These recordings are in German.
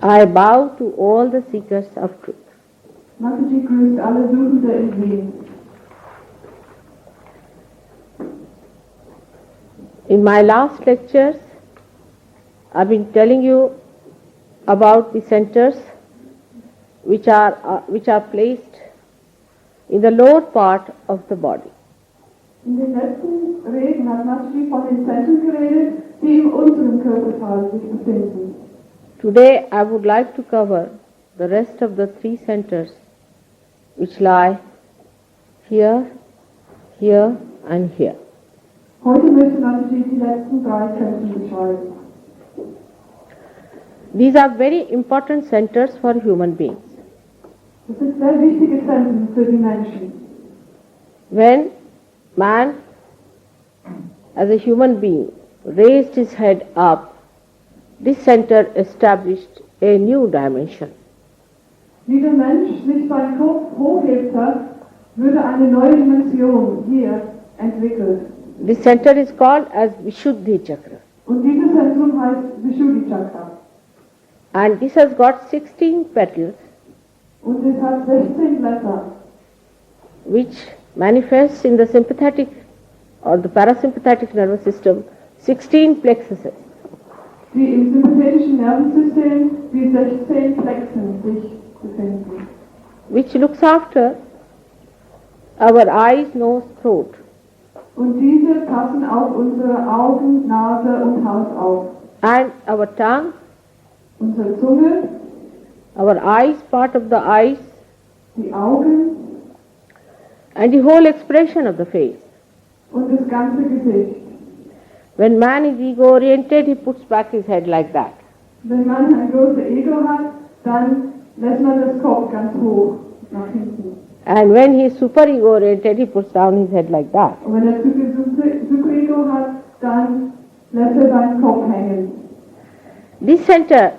I bow to all the seekers of truth. Mataji grüßt alle Suchende in Wien. In my last lectures, I've been telling you about the centers which are placed in the lower part of the body. In den letzten Reden hat Mataji von den Zentren geredet, die im unteren Körperteil sich befinden. Today I would like to cover the rest of the three centers which lie here, here and here. Heute möchte Mataji die letzten drei Zentren beschreiben. These are very important centers for human beings. Das sind sehr wichtige Zentren für die Menschen. When man, as a human being, raised his head up, this center established a new dimension. Wie der Mensch sich seinen Kopf hochhebte, würde eine neue Dimension hier entwickelt. This center is called as Vishuddhi Chakra. Und dieses Zentrum heißt Vishuddhi Chakra. And this has got 16 petals Und es hat 16 Blätter, which manifests in the sympathetic or the parasympathetic nervous system 16 plexuses. die im sympathischen Nervensystem die 16 Plexen sich befinden. Which looks after our eyes, nose, throat. Und diese passen auf unsere Augen, Nase und Hals auf. And our tongue, Unsere Zunge, our eyes, part of the eyes, die Augen and the whole expression of the face. und das ganze Gesicht. When man is ego-oriented, he puts back his head like that. Wenn man ein großes Ego hat, dann lässt man das Kopf ganz hoch nach hinten. And when he is super ego-oriented, he puts down his head like that. Und wenn er zu viel Super-Ego hat, dann lässt er seinen Kopf hängen. This center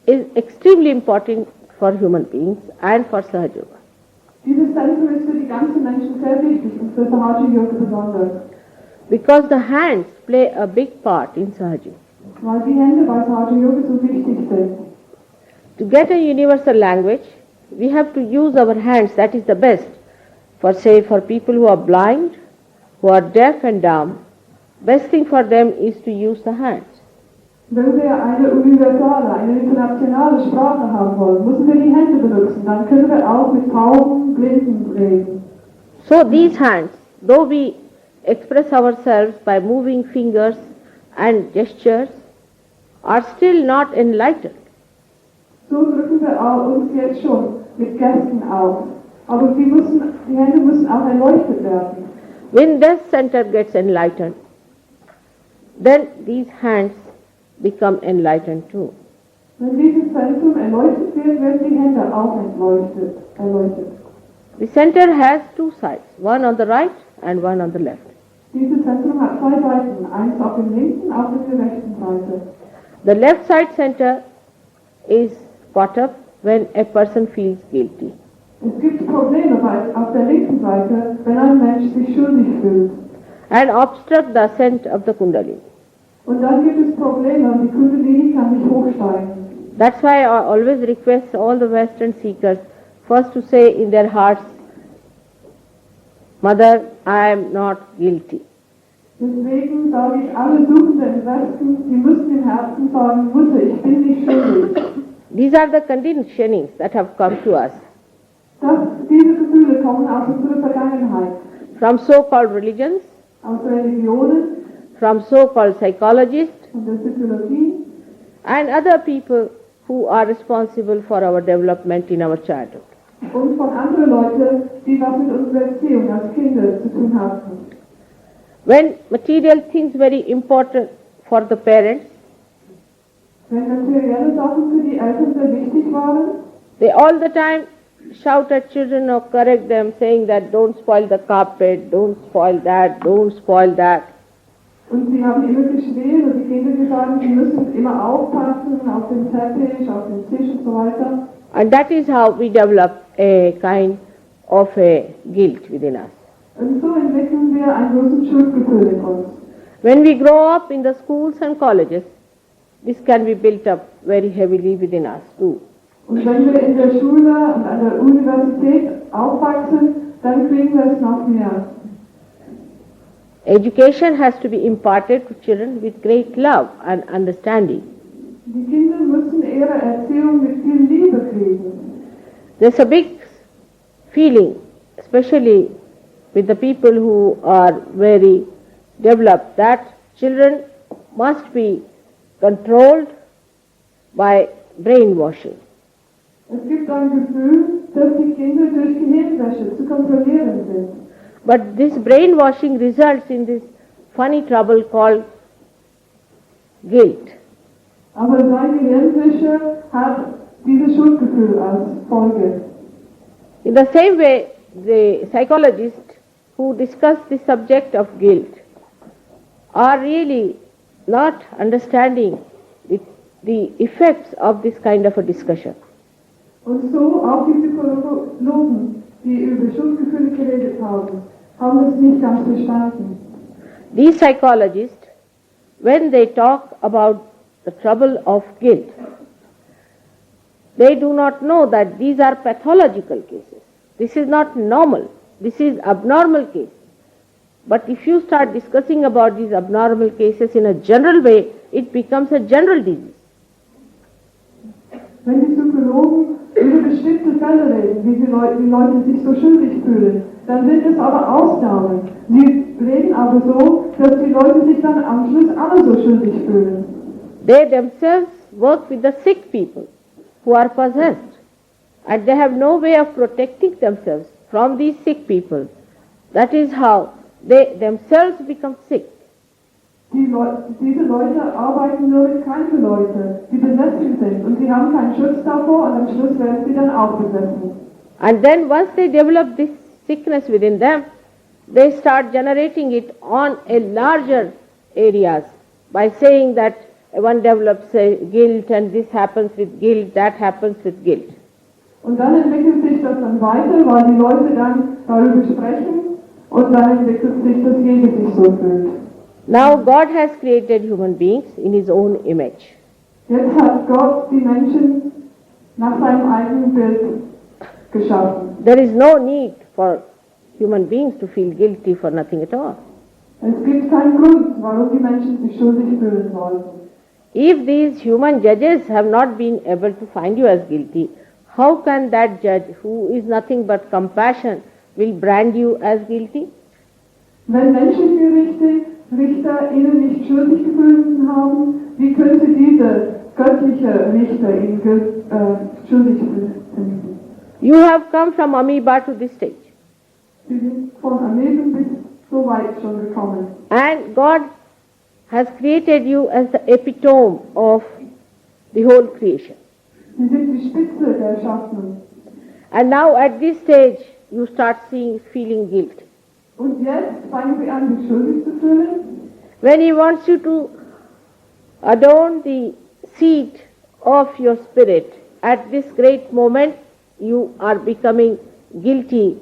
is extremely important for human beings and for Sahaja Yoga. Dieses Zentrum ist für die ganzen Menschen sehr wichtig und für Sahaja Yoga besonders. Because the hands play a big part in Sahaja. Weil die Hände bei Sahaja Yoga so wichtig sind. To get a universal language, we have to use our hands. That is the best. For say, for people who are blind, who are deaf and dumb, best thing for them is to use the hands. Wenn wir eine universale, eine internationale Sprache haben wollen, müssen wir die Hände benutzen. Dann können wir auch mit Tauben, Blinden reden. So these hands, though we express ourselves by moving fingers and gestures, are still not enlightened. So drücken wir auch uns jetzt schon mit Gesten aus. Aber die Hände müssen auch erleuchtet werden. When this center gets enlightened, then these hands become enlightened too. Wenn dieses Zentrum erleuchtet wird, werden die Hände auch erleuchtet. The center has two sides, one on the right and one on the left. Dieses Zentrum hat zwei Seiten, eins auf dem linken, auf der rechten Seite. The left side center is caught up when a person feels guilty. Es gibt Probleme auf der linken Seite, wenn ein Mensch sich schuldig fühlt. And obstruct the ascent of the Kundalini. Und dann gibt es Probleme und die Kundalini kann nicht hochsteigen. That's why I always request all the Western seekers first to say in their hearts, Mother, I am not guilty. Deswegen sage ich, alle Suchenden im Westen, die müssen im Herzen sagen, Mutter, ich bin nicht schuldig. These are the conditionings that have come to us Diese Gefühle kommen aus unserer Vergangenheit, from so-called religions, aus Religionen, from so-called psychologists, von der Psychologie and other people who are responsible for our development in our childhood. und von anderen Leuten, die was mit unserer Erziehung als Kinder zu tun hatten. When material things very important for the parents, Wenn materielle Sachen für die Eltern sehr wichtig waren, they all the time shout at children or correct them saying that don't spoil the carpet, don't spoil that, don't spoil that. und sie haben immer geschrien und die Kinder gesagt, sie müssen immer aufpassen auf den Teppich, auf den Tisch und so weiter. And that is how we develop a kind of a guilt within us. Und so entwickeln wir ein großes Schuldgefühl in uns. When we grow up in the schools and colleges, this can be built up very heavily within us too. Und wenn wir in der Schule und an der Universität aufwachsen, dann kriegen wir es noch mehr. Education has to be imparted to children with great love and understanding. Die Kinder müssen ihre Erziehung mit viel Liebe kriegen. There's a big feeling, especially with the people who are very developed, that children must be controlled by brainwashing. Es gibt ein Gefühl, dass die Kinder durch Gehirnwäsche zu kontrollieren sind. But this brainwashing results in this funny trouble called guilt. Aber seine Gehirnwäsche hat dieses Schuldgefühl als Folge. In the same way, the psychologists who discuss the subject of guilt are really not understanding the effects of this kind of a discussion. Und so auch die Psychologen, die über Schuldgefühle geredet haben, haben es nicht ganz verstanden. These psychologists, when they talk about the trouble of guilt, they do not know that these are pathological cases. This is not normal. This is abnormal case. But if you start discussing about these abnormal cases in a general way, it becomes a general disease. Wenn die Psychologen über bestimmte Fälle reden, wie die Leute sich so schuldig fühlen, dann sind es aber Ausnahmen. Sie reden aber so, dass die Leute sich dann am Schluss alle so schuldig fühlen. They themselves work with the sick people who are possessed, and they have no way of protecting themselves from these sick people. That is how they themselves become sick. Diese Leute arbeiten nur mit kranken Leuten, die besessen sind, und sie haben keinen Schutz davor, und am Schluss werden sie dann auch besessen. And then once they develop this sickness within them, they start generating it on a larger areas by saying that one develops guilt and this happens with guilt, that happens with guilt. Und dann entwickelt sich das dann weiter, weil die Leute dann darüber sprechen, und dann entwickelt sich, dass jeder sich so fühlt. Now God has created human beings in His own image. Jetzt hat Gott die Menschen nach seinem eigenen Bild geschaffen. There is no need for human beings to feel guilty for nothing at all. Es gibt keinen Grund, warum die Menschen sich schuldig fühlen sollen. If these human judges have not been able to find you as guilty, how can that judge, who is nothing but compassion, will brand you as guilty? Wenn menschliche Richter ihnen nicht schuldig gefunden haben, wie könnte dieser göttliche Richter ihnen schuldig finden? You have come from amoeba to this stage. Sie sind von Ameben bis so weit schon gekommen. And God has created you as the epitome of the whole creation. Sie sind die Spitze der Erschaffung. And now at this stage, you start feeling guilt. Und jetzt fangen sie an, sich schuldig zu fühlen. When He wants you to adorn the seat of your spirit, at this great moment, you are becoming guilty.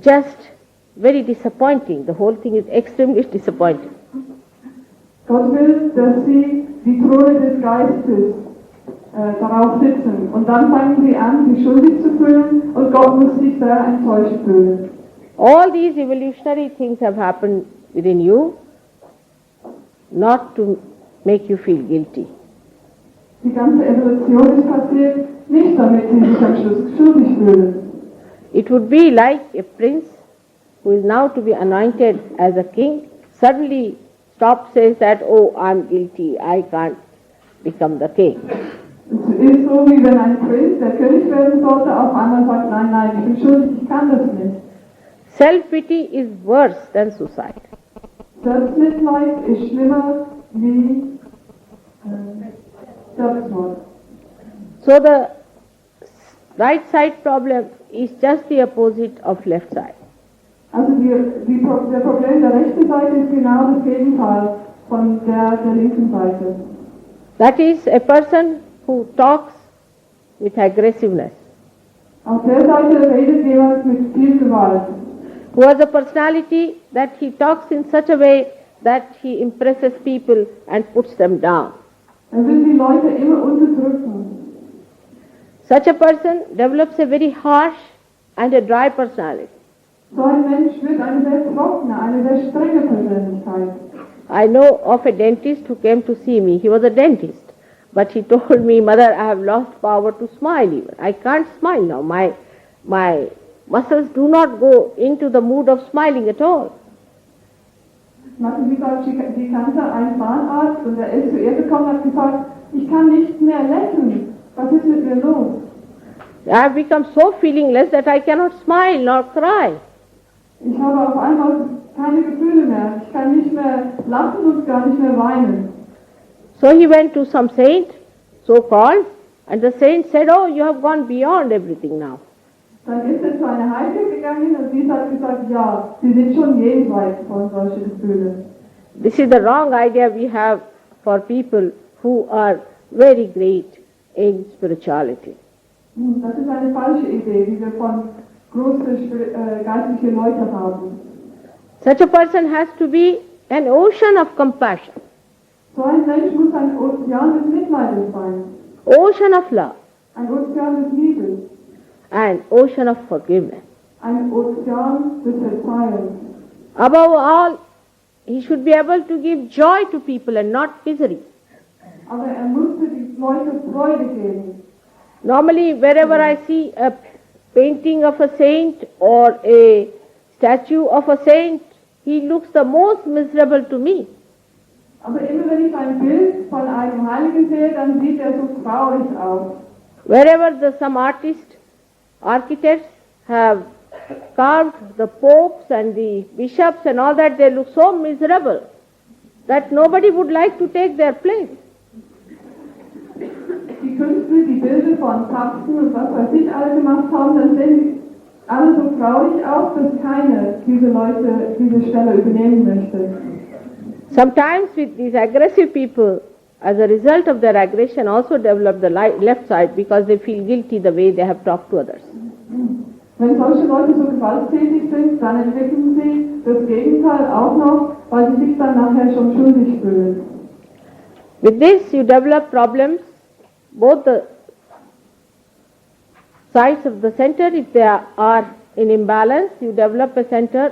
Just very disappointing. The whole thing is extremely disappointing. Gott will, dass sie die Throne des Geistes darauf sitzen. Und dann fangen sie an, sich schuldig zu fühlen, und Gott muss sich sehr enttäuscht fühlen. All these evolutionary things have happened within you not to make you feel guilty. Die ganze Evolution ist passiert, nicht damit sie sich am Schluss schuldig fühlen. It would be like a prince who is now to be anointed as a king, suddenly stops, says that, oh, I'm guilty, I can't become the king. Es ist so, wie wenn ein Prinz, der König werden sollte, auf einmal sagt, nein, nein, ich bin schuldig, ich kann das nicht. Self-pity is worse than suicide. Selbstmitleid ist schlimmer wie Selbstmord. So the right side problem is just the opposite of left side. Also der Problem der rechten Seite ist genau das Gegenteil von der linken Seite. That is a person who talks with aggressiveness, Auf der Seite redet jemand mit viel Gewalt. who has a personality that he talks in such a way that he impresses people and puts them down. Er will die Leute immer unterdrücken. Such a person develops a very harsh and a dry personality. So ein Mensch wird eine sehr trockene, eine sehr strenge Persönlichkeit. I know of a dentist who came to see me. He was a dentist. But he told me, Mother, I have lost power to smile even. I can't smile now. My muscles do not go into the mood of smiling at all. Martin, sie kannte einen Zahnarzt und er ist zu ihr gekommen und hat gesagt, ich kann nicht mehr lächeln. Was ist mit mir los? I have become so feelingless that I cannot smile nor cry. Ich habe auf einmal keine Gefühle mehr. Ich kann nicht mehr lachen und gar nicht mehr weinen. So he went to some saint, so called, and the saint said, oh, you have gone beyond everything now. Dann ist er zu einer Heilige gegangen und sie hat gesagt, ja, sie sind schon jenseits von solchen Gefühlen. This is the wrong idea we have for people who are very great in spirituality. Das ist eine falsche Idee, die wir von großen geistlichen Leuten haben. Such a person has to be an ocean of compassion, So ein Mensch muss ein Ozean des Mitleides sein, ocean of love, ein Ozean des Liebes, and ocean of forgiveness. ein Ozean des Verzeihens. Above all, he should be able to give joy to people and not misery. Aber musste die Leute Freude geben. Normally, wherever I see a painting of a saint or a statue of a saint, he looks the most miserable to me. Aber immer wenn ich ein Bild von einem Heiligen sehe, dann sieht er so traurig aus. Wherever some architects have carved the popes and the bishops and all that, they look so miserable that nobody would like to take their place. Die Künstler, die Bilder von Papsten und was weiß ich alle gemacht haben, dann sehen die alle so traurig aus, dass keiner diese Leute diese Stelle übernehmen möchte. Sometimes with these aggressive people, as a result of their aggression, also develop the left side because they feel guilty the way they have talked to others. Wenn solche Leute so gewalttätig sind, dann entwickeln sie das Gegenteil auch noch, weil sie sich dann nachher schon schuldig fühlen. With this, you develop problems, both the sides of the center, if they are in imbalance, you develop a center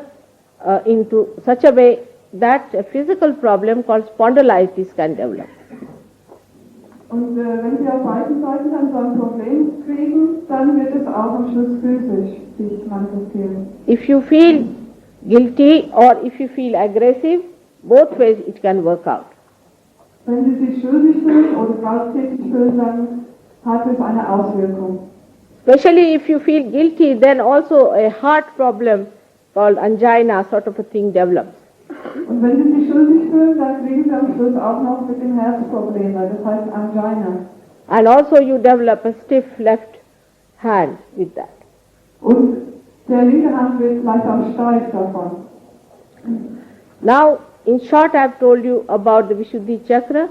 into such a way that a physical problem called spondylitis can develop. Und wenn sie auf beiden Seiten dann so ein Problem kriegen, dann wird es auch am Schluss physisch sich manifestieren. If you feel guilty or if you feel aggressive, both ways it can work out. Wenn sie sich schuldig fühlen oder gewalttätig fühlen, dann hat es eine Auswirkung. Especially if you feel guilty, then also a heart problem called angina sort of a thing develops. Und wenn sie sich schuldig fühlen, dann kriegen sie am Schluss auch noch mit dem Herz Probleme, das heißt Angina. And also you develop a stiff left hand with that. Und der linke Hand wird vielleicht auch steif davon. Now, in short, I have told you about the Vishuddhi chakra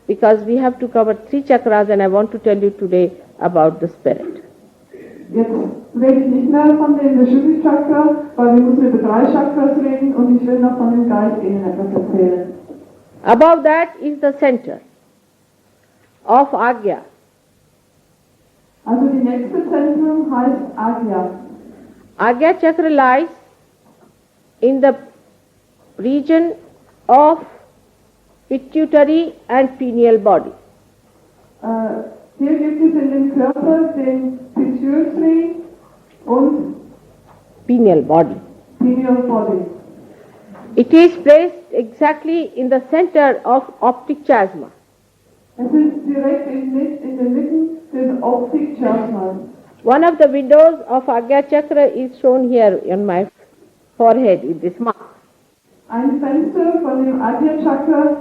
because we have to cover 3 chakras and I want to tell you today about the spirit. Jetzt rede ich nicht mehr von dem Vishuddhi Chakra, weil wir müssen über 3 Chakras reden und ich will noch von dem Geist Ihnen etwas erzählen. Above that is the center of Agya. Also die nächste Zentrum heißt Agya. Agya chakra lies in the region of pituitary and pineal body. Hier gibt es in dem Körper den Pituitary und Pineal body. Pineal Body. It is placed exactly in the center of optic chiasma. Es ist direkt in der Mitte des Optic Chiasmas. One of the windows of Agya chakra is shown here on my forehead with this mark. Ein Fenster von dem Agya Chakra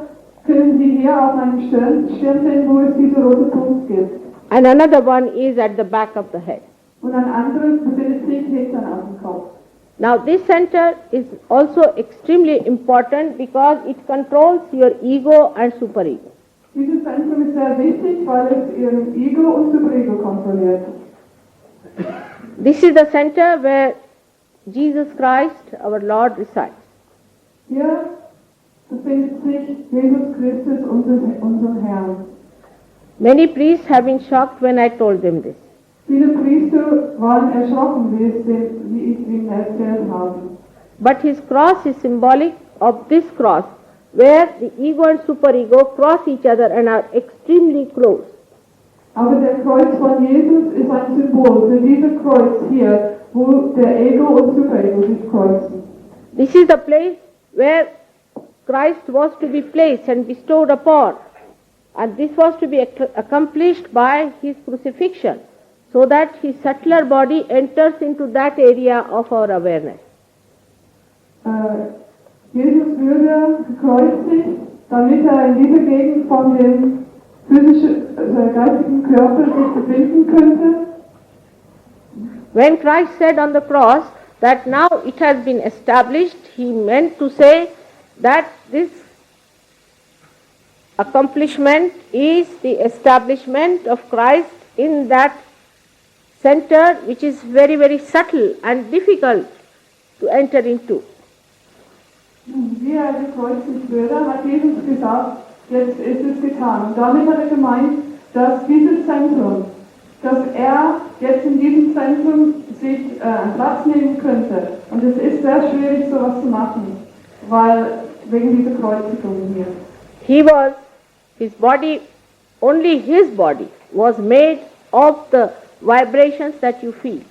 können Sie hier auf meinem Stirn sehen, wo es diese rote Punkt gibt. And another one is at the back of the head. Und ein anderes befindet sich hinten auf dem Kopf. Now this center is also extremely important because it controls your ego and superego. Dieses Zentrum ist sehr wichtig, weil es Ihren Ego und Superego kontrolliert. This is the center where Jesus Christ, our Lord, resides. Hier befindet sich Jesus Christus, unser Herr. Many priests have been shocked when I told them this. Viele Priester waren erschrocken, wie ich ihnen erzählt habe. But his cross is symbolic of this cross, where the ego and superego cross each other and are extremely close. Aber der Kreuz von Jesus ist ein Symbol für dieses Kreuz hier, wo der Ego und Superego sich kreuzen. This is the place where Christ was to be placed and bestowed upon, and this was to be accomplished by his crucifixion, so that his subtler body enters into that area of our awareness. Jesus würde gekreuzigt, damit in dieser Gegend von dem geistigen Körper sich befinden könnte. When Christ said on the cross that now it has been established, he meant to say that this accomplishment is the establishment of Christ in that center, which is very, very subtle and difficult to enter into. Wie gekreuzigt würde, hat Jesus gesagt, jetzt ist es getan. Und damit hat gemeint, dass dieses Zentrum, dass jetzt in diesem Zentrum sich Platz nehmen könnte. Und es ist sehr schwierig, sowas zu machen, wegen dieser Kreuzigung hier. His body, only his body was made of the vibrations that you feel.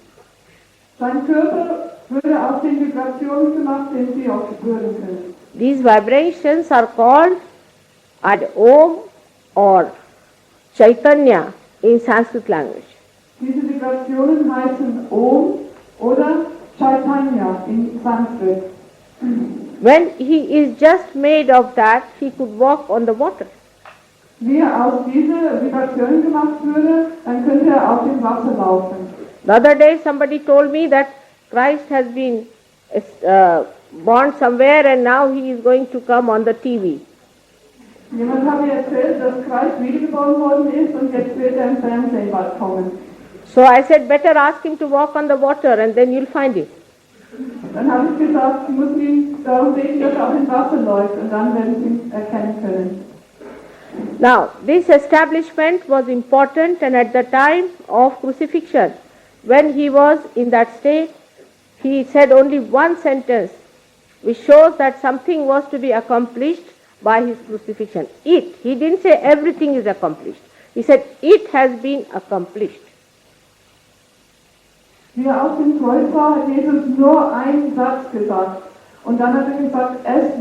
Sein Körper würde aus den Vibrationen gemacht, die Sie auch spüren können. These vibrations are called Ad Om or Chaitanya in Sanskrit language. Diese Vibrationen heißen Om oder Chaitanya in Sanskrit. When he is just made of that, he could walk on the water. Wie aus dieser Vibration gemacht würde, dann könnte auf dem Wasser laufen. The other day somebody told me that Christ has been born somewhere and now he is going to come on the TV. Jemand hat mir erzählt, dass Christ wiedergeboren worden ist und jetzt wird im Fernsehen bald kommen. So I said, better ask him to walk on the water and then you'll find him. Dann habe ich gesagt, Sie müssen ihn darum beten, dass er auf dem Wasser läuft und dann werden Sie ihn erkennen können. Now, this establishment was important, and at the time of crucifixion, when he was in that state, he said only one sentence, which shows that something was to be accomplished by his crucifixion. It. He didn't say everything is accomplished. He said, it has been accomplished. Wie er auf dem Kreuz war, hat Jesus nur einen Satz gesagt. Und dann hat er gesagt, es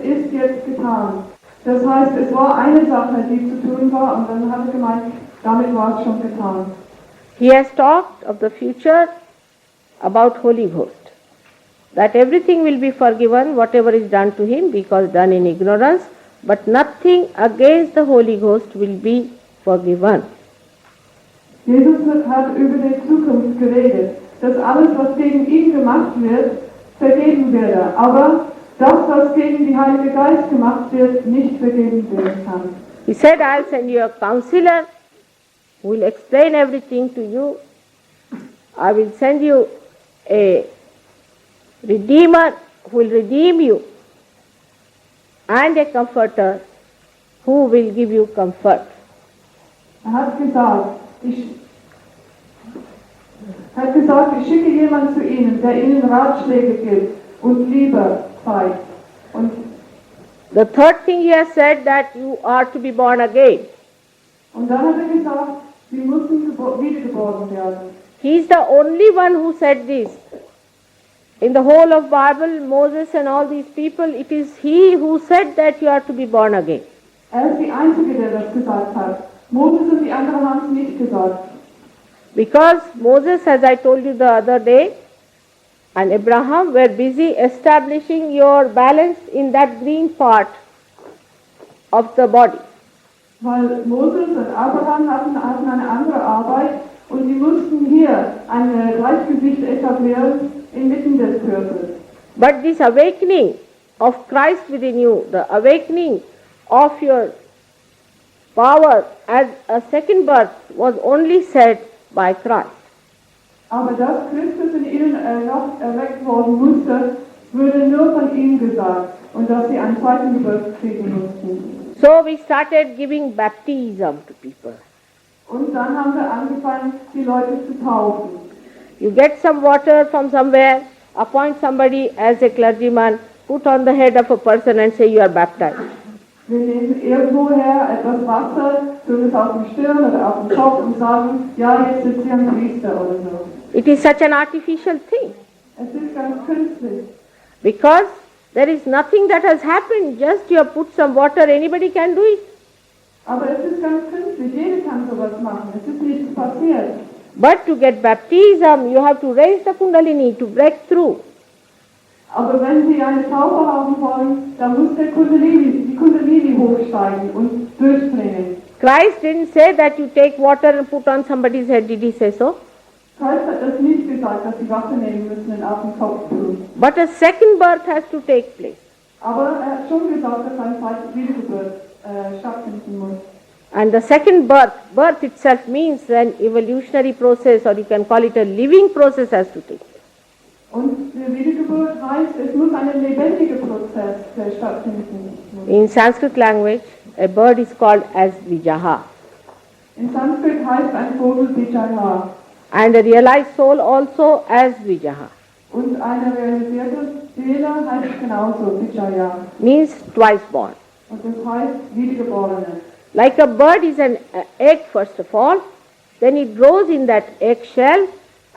ist jetzt getan. Das heißt, es war eine Sache, die zu tun war, und dann hat er gemeint, damit war es schon getan. He has talked of the future about Holy Ghost, that everything will be forgiven, whatever is done to him, because done in ignorance, but nothing against the Holy Ghost will be forgiven. Jesus hat über die Zukunft geredet, dass alles, was gegen ihn gemacht wird, vergeben werde, aber das, was gegen die Heilige Geist gemacht wird, nicht vergeben werden kann. He said, I'll send you a counselor who will explain everything to you. I will send you a redeemer who will redeem you, and a comforter who will give you comfort. Hat gesagt, ich schicke jemanden zu Ihnen, der Ihnen Ratschläge gibt und Liebe zeigt. Und the third thing he has said, that you are to be born again. Und dann hat gesagt, Sie müssen wiedergeboren werden. He is the only one who said this. In the whole of Bible, Moses and all these people, it is he who said that you are to be born again. Ist die Einzige, der das gesagt hat. Moses und die anderen haben es nicht gesagt. Because Moses, as I told you the other day, and Abraham were busy establishing your balance in that green part of the body. Weil Moses und Abraham hatten eine andere Arbeit und sie mussten hier ein Gleichgewicht etablieren inmitten des Körpers. But this awakening of Christ within you, the awakening of your power as a second birth, was only said by Christ. Aber dass Christus in ihnen erweckt worden musste, wurde nur von ihm gesagt und dass sie einen zweiten Geburt kriegen mussten. So we started giving baptism to people. Und dann haben wir angefangen, die Leute zu taufen. You get some water from somewhere, appoint somebody as a clergyman, put on the head of a person and say you are baptized. Wir nehmen irgendwoher etwas Wasser, tun es auf die Stirn oder auf den Kopf und sagen, ja, jetzt sind Sie ein Priester oder so. It is such an artificial thing Es ist ganz künstlich. because there is nothing that has happened, just you have put some water, anybody can do it. Aber es ist ganz künstlich, jeder kann sowas machen, es ist nichts passiert. But to get baptism, you have to raise the kundalini to break through. Aber wenn Sie eine Taufe haben wollen, dann muss die Kundalini hochsteigen und durchdringen. Christ didn't say that you take water and put on somebody's head, did he say so? Christ hat das nicht gesagt, dass Sie Wasser nehmen müssen und auf den Kopf tun. But a second birth has to take place. Aber er hat schon gesagt, dass eine zweite Wiedergeburt stattfinden muss. And the second birth itself means an evolutionary process, or you can call it a living process, has to take place. Und die Wiedergeburt heißt, es muss ein lebendiger Prozess stattfinden. In Sanskrit language, a bird is called as Vijaha. In Sanskrit heißt ein Vogel Vijaya. And a realized soul also as Vijaha. Und eine realisierte Seele heißt genauso Vijaya. Means twice born. Und das heißt Wiedergeborene. Like a bird is an egg first of all, then it grows in that egg shell,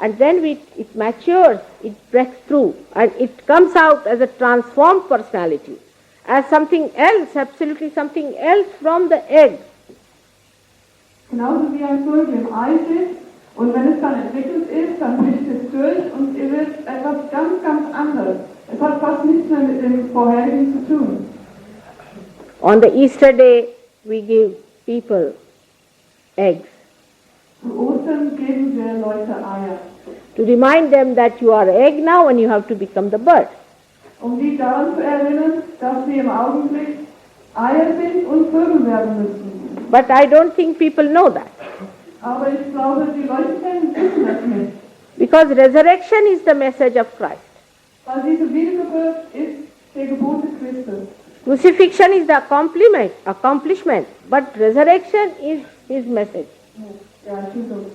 and then it matures, it breaks through, and it comes out as a transformed personality, as something else, absolutely something else from the egg. Genauso wie ein Vogel im Ei sitzt und wenn es dann entwickelt ist, dann bricht es durch und es wird etwas ganz, ganz anderes. Es hat fast nichts mehr mit dem vorherigen zu tun. On the Easter day, we give people eggs Zu Ostern geben wir Leute Eier, to remind them that you are egg now and you have to become the bird. die daran zu erinnern, dass wir im Augenblick Eier sind und Vögel werden müssen. But I don't think people know that, Aber ich glaube, die Leute wissen das nicht. because resurrection is the message of Christ. Weil diese Wiedergeburt ist der Geburt Christus. Crucifixion is the accomplishment, but resurrection is his message. Ja, Entschuldigung.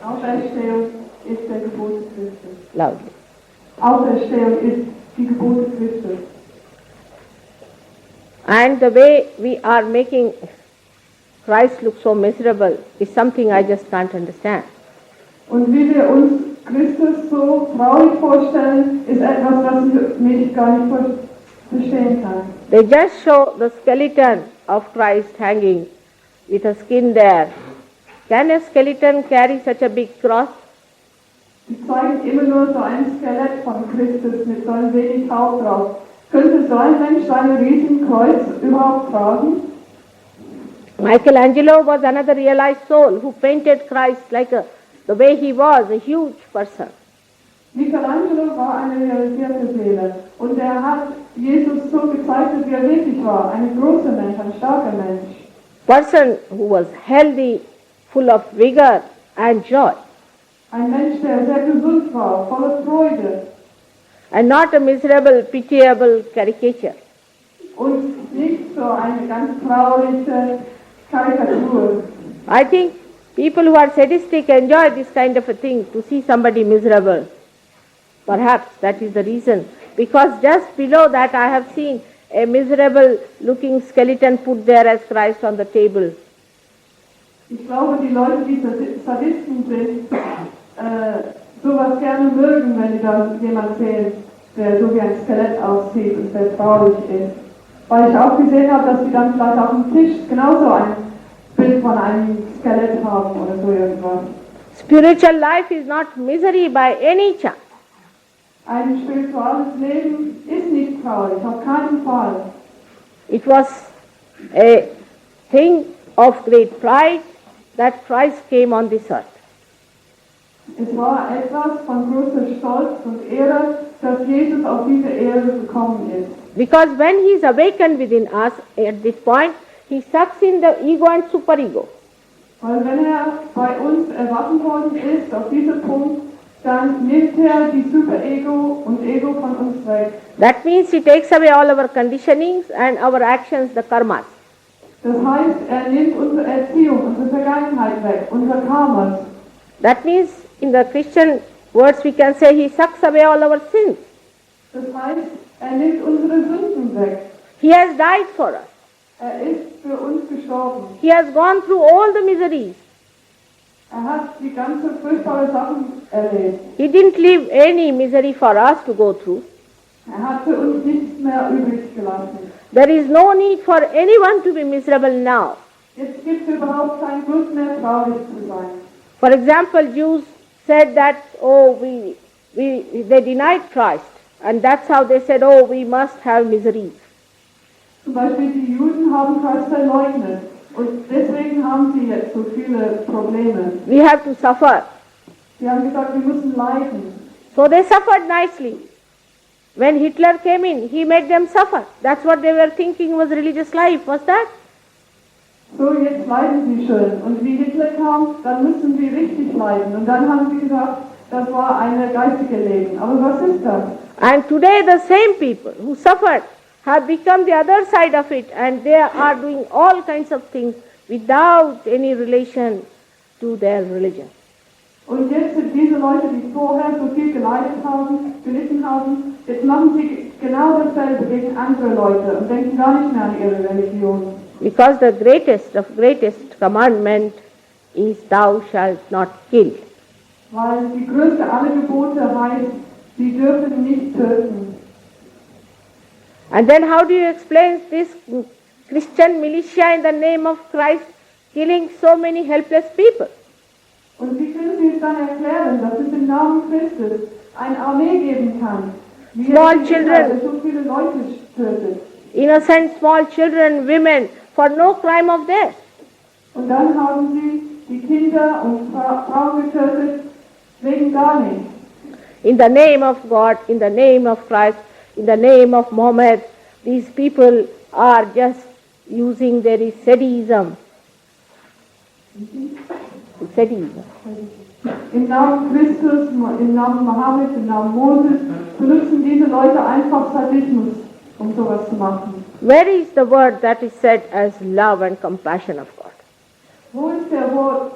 Auferstehung ist der Geburt Christus. Loudly. Auferstehung ist die Geburt Christus. And the way we are making Christ look so miserable is something I just can't understand. Und wie wir uns Christus so traurig vorstellen, ist etwas, das ich gar nicht verstehen kann. They just show the skeleton of Christ hanging with a skin there. Can a skeleton carry such a big cross? Sie zeigen immer nur so ein Skelett von Christus mit so ein wenig Haut drauf. Könnte so ein Mensch so ein riesiges Kreuz überhaupt tragen? Michelangelo was another realized soul who painted Christ like the way he was, a huge person. Michelangelo war eine realisierte Seele und er hat Jesus so gezeichnet, wie er wirklich war. Ein großer Mensch, ein starker Mensch. Person who was healthy, full of vigor and joy, Ein Mensch, der sehr gesund war, voller Freude and not a miserable, pitiable caricature. und nicht so eine ganz traurige Karikatur. I think people who are sadistic enjoy this kind of a thing, to see somebody miserable. Perhaps that is the reason. Because just below that I have seen a miserable looking skeleton put there as Christ on the table. Ich glaube, die Leute, die Sadisten sind, sowas gerne mögen, wenn die da jemand sehen, der so wie ein Skelett aussieht und sehr traurig ist. Weil ich auch gesehen habe, dass die dann vielleicht auf dem Tisch genauso ein Bild von einem Skelett haben oder so irgendwas. Spiritual life is not misery by any chance. Ein spirituelles Leben ist nicht traurig, auf keinen Fall. It was a thing of great pride that Christ came on this earth. Es war etwas von großer Stolz und Ehre, dass Jesus auf diese Erde gekommen ist. Because when he is awakened within us at this point, he sucks in the ego and superego. Weil wenn er bei uns erwachen worden ist, auf diesem Punkt, dann nimmt er die Super-Ego und Ego von uns weg. That means he takes away all our conditionings and our actions, the karmas. Das heißt, er nimmt unsere Erziehung, unsere Vergangenheit weg, unser Karmas. That means in the Christian words we can say he sucks away all our sins. Das heißt, er nimmt unsere Sünden weg. He has died for us. Er ist für uns gestorben. He has gone through all the miseries. Er hat die ganze furchtbare Sachen erlebt. He didn't leave any misery for us to go through. Er hat für uns nichts mehr übrig gelassen. There is no need for anyone to be miserable now. Jetzt gibt es überhaupt keinen Grund mehr, traurig zu sein. For example, Jews said that, they denied Christ. And that's how they said, we must have miseries. Zum Beispiel die Juden haben Christ verleugnet. Und deswegen haben sie jetzt so viele Probleme. We have to suffer. Sie haben gesagt, wir müssen leiden. So they suffered nicely. When Hitler came in, he made them suffer. That's what they were thinking was religious life, was that? So, jetzt leiden sie schön. Und wie Hitler kam, dann müssen sie richtig leiden. Und dann haben sie gesagt, das war eine geistige Leben. Aber was ist das? And today the same people who suffered have become the other side of it, and they are doing all kinds of things without any relation to their religion. Und jetzt sind diese Leute, die vorher so viel gelitten haben, jetzt machen sie genau dasselbe gegen andere Leute und denken gar nicht mehr an ihre Religion. Because the greatest commandment is thou shalt not kill. Weil die größte aller Gebote heißt, sie dürfen nicht töten. And then how do you explain this Christian militia in the name of Christ killing so many helpless people? Und wie können Sie es dann erklären, dass es im Namen Christus eine Armee geben kann, wie Small es children. so viele Leute tötet? Innocent small children, women, for no crime of theirs. Und dann haben Sie die Kinder und Frauen getötet, wegen gar nichts. In the name of God, in the name of Christ, in the name of Muhammad, these people are just using their sadism. Sadism. Im Namen Christus, im Namen Mohammed, im Namen Moses benutzen diese Leute einfach Sadismus, um sowas zu machen. Where is the word that is said as love and compassion of God? Wo ist der Wort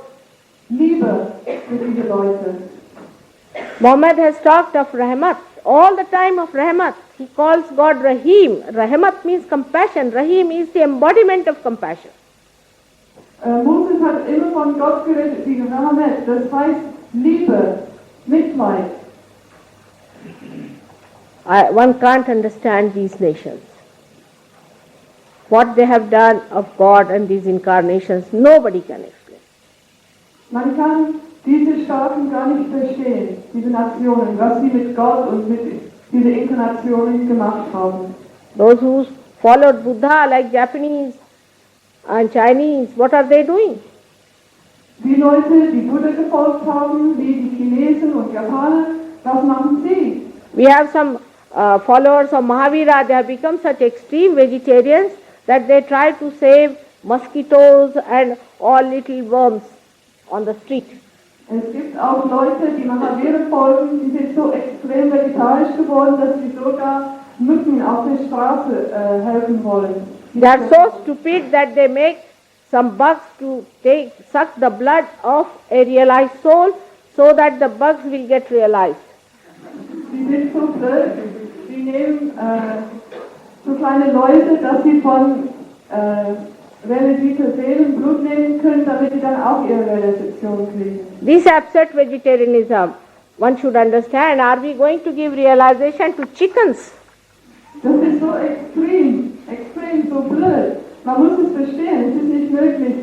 Liebe für diese Leute? Muhammad has talked of Rahmat, all the time of Rahmat. He calls God Rahim. Rahmat means compassion. Rahim is the embodiment of compassion. Moses hat immer von Gott geredet, wie Rahmet, das heißt Liebe, Mitleid. One can't understand these nations. What they have done of God and these incarnations, nobody can explain. Man kann diese Staaten gar nicht verstehen, diese Nationen, was sie mit Gott und mit diesen Inkarnationen gemacht haben. Those who followed Buddha, like Japanese and Chinese, what are they doing? Die Leute, die Buddha gefolgt haben, wie die Chinesen und Japaner, was machen sie? We have some followers of Mahavira, they have become such extreme vegetarians that they try to save mosquitoes and all little worms on the street. Es gibt auch Leute, die Mahavira folgen, die sind so extrem vegetarisch geworden, dass sie sogar Mücken auf der Straße helfen wollen. They are so stupid that they make some bugs to suck the blood of a realized soul so that the bugs will get realized. Die sind so blöd, die nehmen so kleine Leute, dass sie von realisierte Seelen Blut nehmen können, damit sie dann auch ihre Realisation kriegen. This upset vegetarianism, one should understand, are we going to give realization to chickens? Das ist so extrem, so blöd. Man muss es verstehen, es ist nicht möglich,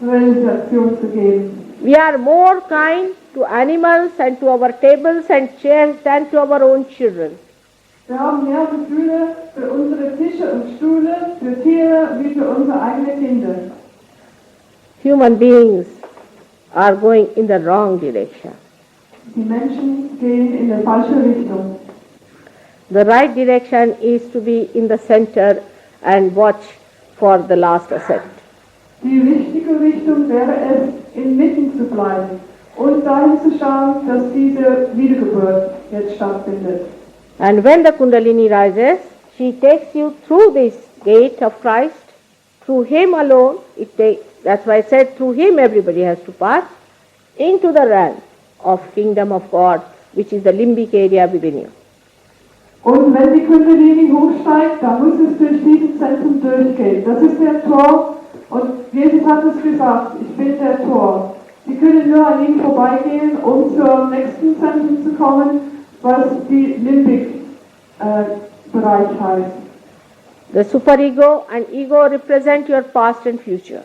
Realisation zu geben. We are more kind to animals and to our tables and chairs than to our own children. Wir haben mehr Gefühle für unsere Tische und Stühle, für Tiere, wie für unsere eigenen Kinder. Human beings are going in the wrong direction. Die Menschen gehen in die falsche Richtung. The right direction is to be in the center and watch for the last ascent. Die richtige Richtung wäre es, inmitten zu bleiben und dahin zu schauen, dass diese Wiedergeburt jetzt stattfindet. And when the Kundalini rises, she takes you through this gate of Christ. Through him alone, that's why I said through him everybody has to pass, into the realm of kingdom of God, which is the limbic area within you. Und wenn die Kundalini hochsteigt, dann muss es durch dieses Zentrum durchgehen. Das ist der Tor und Jesus hat es gesagt, ich bin der Tor. Sie können nur an ihm vorbeigehen, um zum nächsten Zentrum zu kommen, was die Limbik-Bereich heißt. The superego and ego represent your past and future.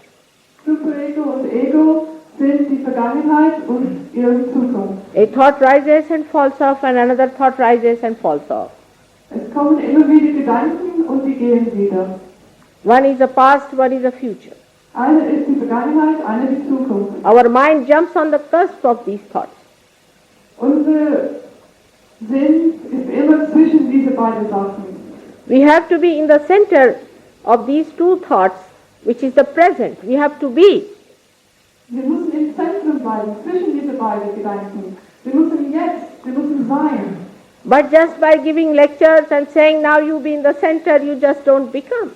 Superego und Ego sind die Vergangenheit und ihre Zukunft. A thought rises and falls off, and another thought rises and falls off. Es kommen immer wieder Gedanken und die gehen wieder. One is the past, one is the future. Eine ist die Vergangenheit, eine die Zukunft. Our mind jumps on the cusp of these thoughts. Unser Sinn ist immer zwischen diese beiden Sachen. We have to be in the center of these two thoughts, which is the present. We have to be. Wir müssen im Zentrum bleiben, zwischen diese beiden Gedanken. Wir müssen sein. But just by giving lectures and saying, now you be in the center, you just don't become.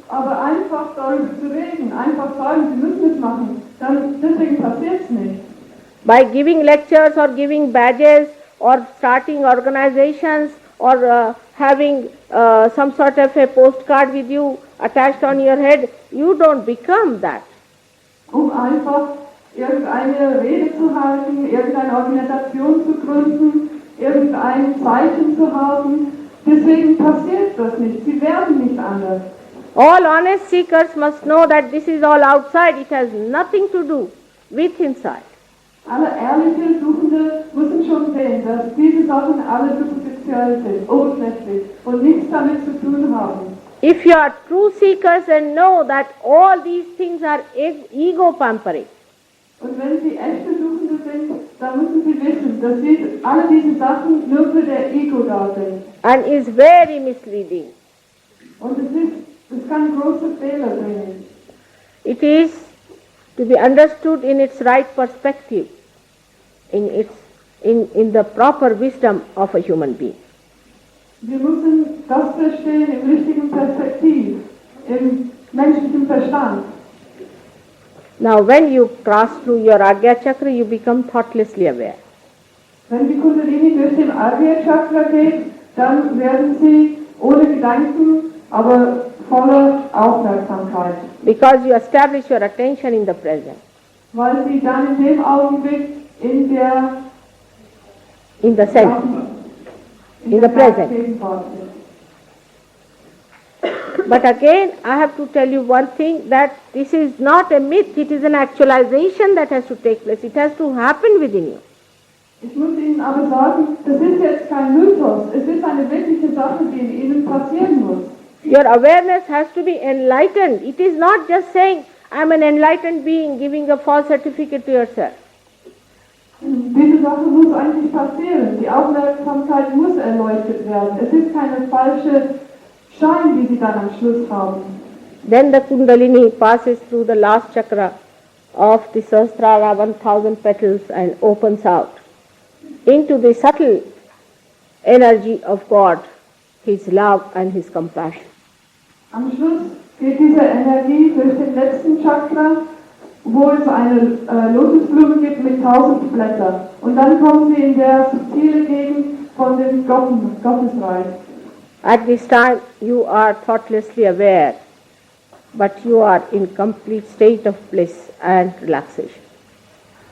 Aber einfach darüber zu reden, einfach sagen, Sie müssen es machen, dann deswegen passiert es nicht. By giving lectures or giving badges or starting organizations or having some sort of a postcard with you attached on your head, you don't become that. Einfach irgendeine Rede zu halten, irgendeine Organisation zu gründen, irgendein Zeichen zu haben, deswegen passiert das nicht. Sie werden nicht anders. All honest seekers must know that this is all outside. It has nothing to do with inside. Alle ehrliche Suchende müssen schon sehen, dass diese Sachen alle superficiell sind, oberflächlich und nichts damit zu tun haben. If you are true seekers and know that all these things are ego pampering, und wenn Sie echte Suchende sind, dann müssen Sie wissen, dass alle diese Sachen nur für der Ego da sind. and is very misleading. Und es kann große Fehler bringen. It is to be understood in its right perspective, in the proper wisdom of a human being. Wir müssen das verstehen im richtigen Perspektiv, im menschlichen Verstand. Now when you cross through your Agya Chakra, you become thoughtlessly aware. Wenn die Kundalini durch den Agya Chakra geht, dann werden Sie ohne Gedanken, aber voller Aufmerksamkeit. Because you establish your attention in the present. Weil Sie dann in dem Augenblick in the sense, in the present. Gegenwart sind. But again, I have to tell you one thing, that this is not a myth, it is an actualization that has to take place. It has to happen within you. Ich muss Ihnen aber sagen, das ist jetzt kein Mythos, es ist eine wirkliche Sache, die in Ihnen passieren muss. Your awareness has to be enlightened. It is not just saying, I am an enlightened being, giving a false certificate to yourself. Diese Sache muss eigentlich passieren. Die Aufmerksamkeit muss erleuchtet werden. Es ist keine falsche Schein, die Sie dann am Schluss haben. Then the Kundalini passes through the last chakra of the Sahasrara 1000 petals and opens out into the subtle energy of God, His love and His compassion. Am Schluss geht diese Energie durch den letzten Chakra, wo es eine Lotusblume gibt mit 1000 Blättern. Und dann kommen Sie in der subtile Gegend von dem Gottesreich. At this time you are thoughtlessly aware, but you are in complete state of bliss and relaxation.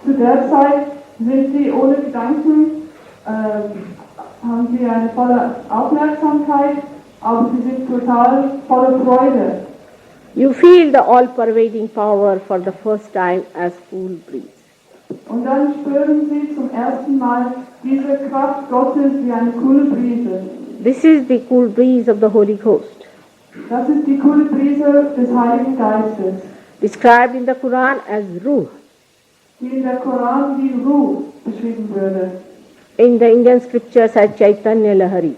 Zu der Zeit sind Sie ohne Gedanken, haben Sie eine volle Aufmerksamkeit, aber Sie sind total voller Freude. You feel the all-pervading power for the first time as cool breeze. Und dann spüren Sie zum ersten Mal diese Kraft Gottes wie eine coole Brise. This is the cool breeze of the Holy Ghost, Das ist die coole Brise des Heiligen Geistes, described in the Quran as Ruh. die in der Koran wie Ruh beschrieben würde. In the Indian scriptures as Chaitanya Lahari.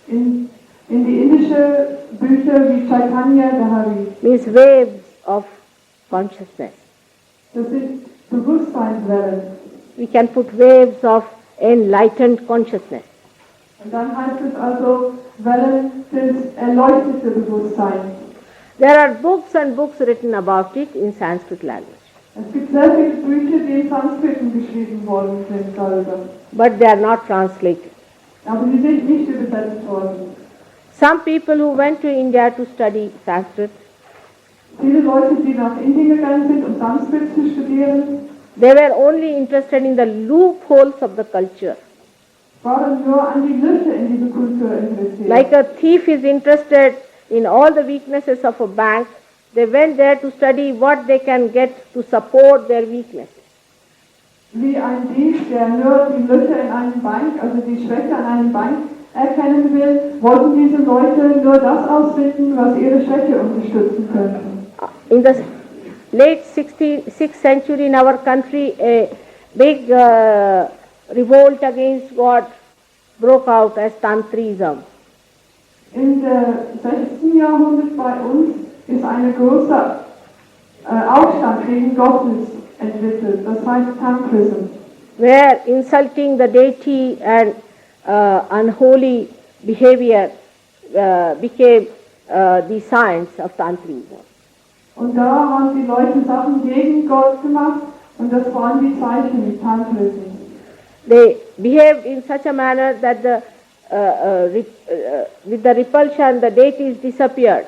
In die indische Bücher wie Chaitanya Lahari. Means waves of consciousness. Das sind Bewusstseinswellen. We can put waves of enlightened consciousness. Und dann heißt es also Wellen des erleuchteten Bewusstseins. There are books and books written about it in Sanskrit language, Es gibt sehr viele Bücher, die in Sanskriten geschrieben worden sind darüber. but they are not translated. Aber sie sind nicht übersetzt worden. Some people who went to India to study Sanskrit, Viele Leute, die nach Indien gegangen sind, um Sanskrit zu studieren, they were only interested in the loopholes of the culture. waren nur an die Lücke in diese Kultur interessiert. Like a thief is interested in all the weaknesses of a bank, they went there to study what they can get to support their weaknesses. Wie ein Dieb, der nur die Lücke in einem Bank, also die Schwäche an einem Bank erkennen will, wollten diese Leute nur das ausfinden, was ihre Schwäche unterstützen könnte. In the late 6th century in our country, a big revolt against God broke out as Tantrism. In der 16. Jahrhundert bei uns ist ein großer Aufstand gegen Gottes entwickelt, das heißt Tantrism. Where insulting the deity and unholy behavior became the science of Tantrism. Und da haben die Leute Sachen gegen Gott gemacht und das waren die Zeichen Tantrism. They behaved in such a manner that with the repulsion the deities disappeared.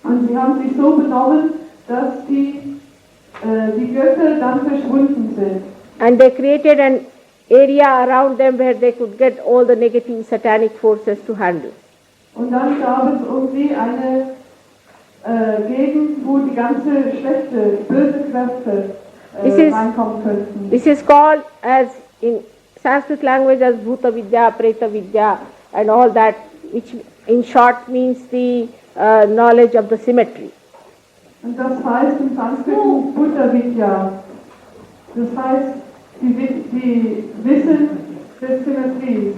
Und sie haben sich so benommen, dass die Götter dann verschwunden sind. And they created an area around them where they could get all the negative satanic forces to handle. Und dann gab es irgendwie eine Gegend, wo die ganze schlechte, böse Kräfte reinkommen könnten. This is called as in Sanskrit language as Bhuta Vidya, Preta Vidya and all that, which in short means the knowledge of the symmetry. Und das heißt im Sanskrit Bhuta Vidya. Das heißt, die Wissen der Symmetrie.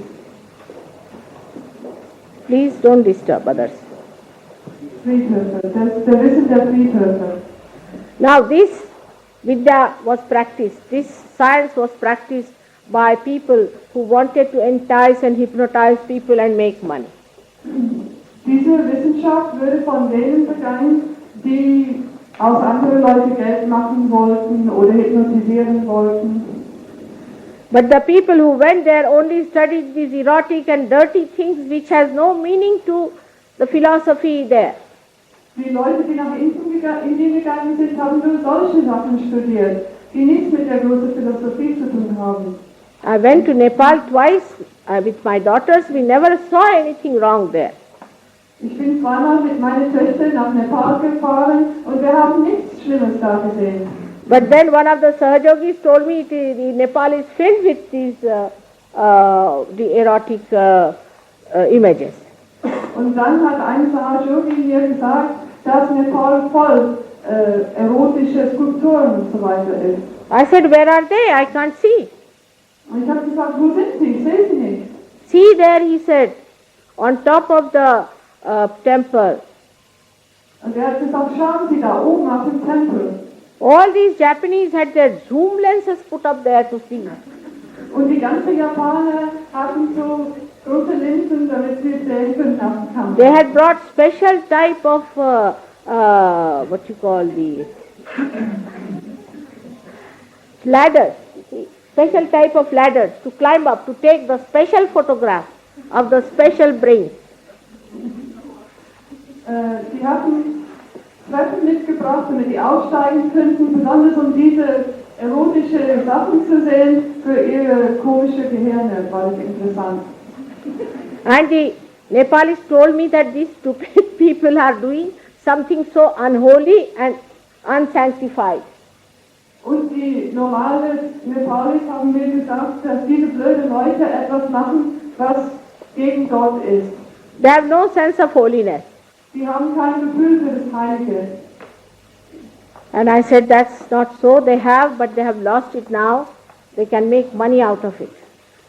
Please don't disturb others. Friedhöfe, der Wissen der Friedhöfe. Now this Vidya was practiced, this science was practiced by people who wanted to entice and hypnotize people and make money. Diese Wissenschaft wurde von denen begangen, die aus anderen Leuten Geld machen wollten oder hypnotisieren wollten. But the people who went there only studied these erotic and dirty things which has no meaning to the philosophy there. Die Leute, die nach Indien gegangen sind, haben nur solche Sachen studiert, die nichts mit der großen Philosophie zu tun haben. I went to Nepal twice with my daughters. We never saw anything wrong there. Ich bin zweimal mit meiner Töchter nach Nepal gefahren und wir haben nichts Schlimmes da gesehen. But then one of the Sahajogis told me the Nepal is filled with these the erotic images. Und dann hat ein Sahajogi mir gesagt, dass Nepal voll erotische Skulpturen und so weiter ist. I said, where are they? I can't see. Und ich habe gesagt, wo sind sie? Ich sehe sie nicht. See there, he said, on top of the temple. Und er hat gesagt, schauen Sie da oben auf dem Tempel. All these Japanese had their zoom lenses put up there to see. Und die ganzen Japaner hatten so große Linsen, damit sie sehen können auf dem Kamera. They had brought special type of what you call the ladders, special type of ladders to climb up to take the special photograph of the special brain. Die hatten Treppen mitgebracht, damit die aufsteigen könnten, besonders um diese erotische Sachen zu sehen für ihre komische Gehirne, war das interessant. And the Nepalis told me that these stupid people are doing something so unholy and unsanctified. Und die normalen Nepalis haben mir gesagt, dass diese blöden Leute etwas machen, was gegen Gott ist. They have no sense of holiness. Die haben kein Gefühl für das Heilige. And I said, that's not so. They have, but they have lost it now. They can make money out of it.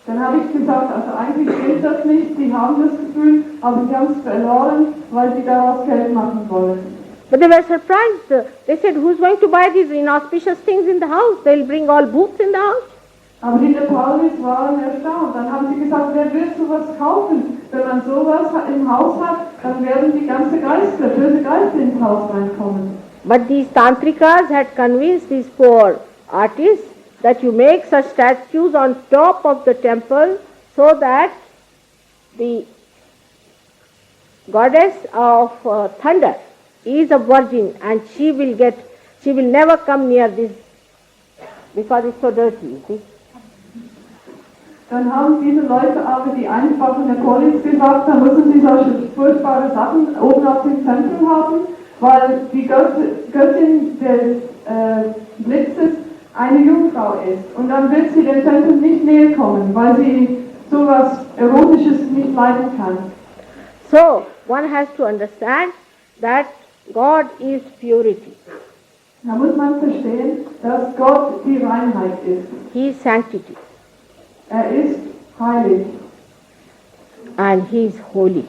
Dann habe ich gesagt, also eigentlich stimmt das nicht, sie haben das Gefühl, aber sie haben es verloren, weil sie daraus Geld machen wollen. But they were surprised. They said, who's going to buy these inauspicious things in the house? They'll bring all booths in the house. Aber die der Paulus waren erstaunt. Dann haben sie gesagt, wer will sowas kaufen? Wenn man sowas im Haus hat, dann werden die ganze Geister, böse Geister ins Haus reinkommen. But these tantrikas had convinced these poor artists that you make such statues on top of the temple so that the goddess of thunder is a virgin and she will never come near this because it's so dirty, you see. Dann haben diese Leute aber die einfachen Polis gesagt, da müssen sie solche furchtbare Sachen oben auf dem Tempel haben, weil die Göttin des Blitzes eine Jungfrau ist. Und dann wird sie dem Tempel nicht näher kommen, weil sie sowas Erotisches nicht leiden kann. So, one has to understand that God is purity. Da muss man verstehen, dass Gott die Reinheit ist. He is sanctity. Er ist heilig. And He is holy.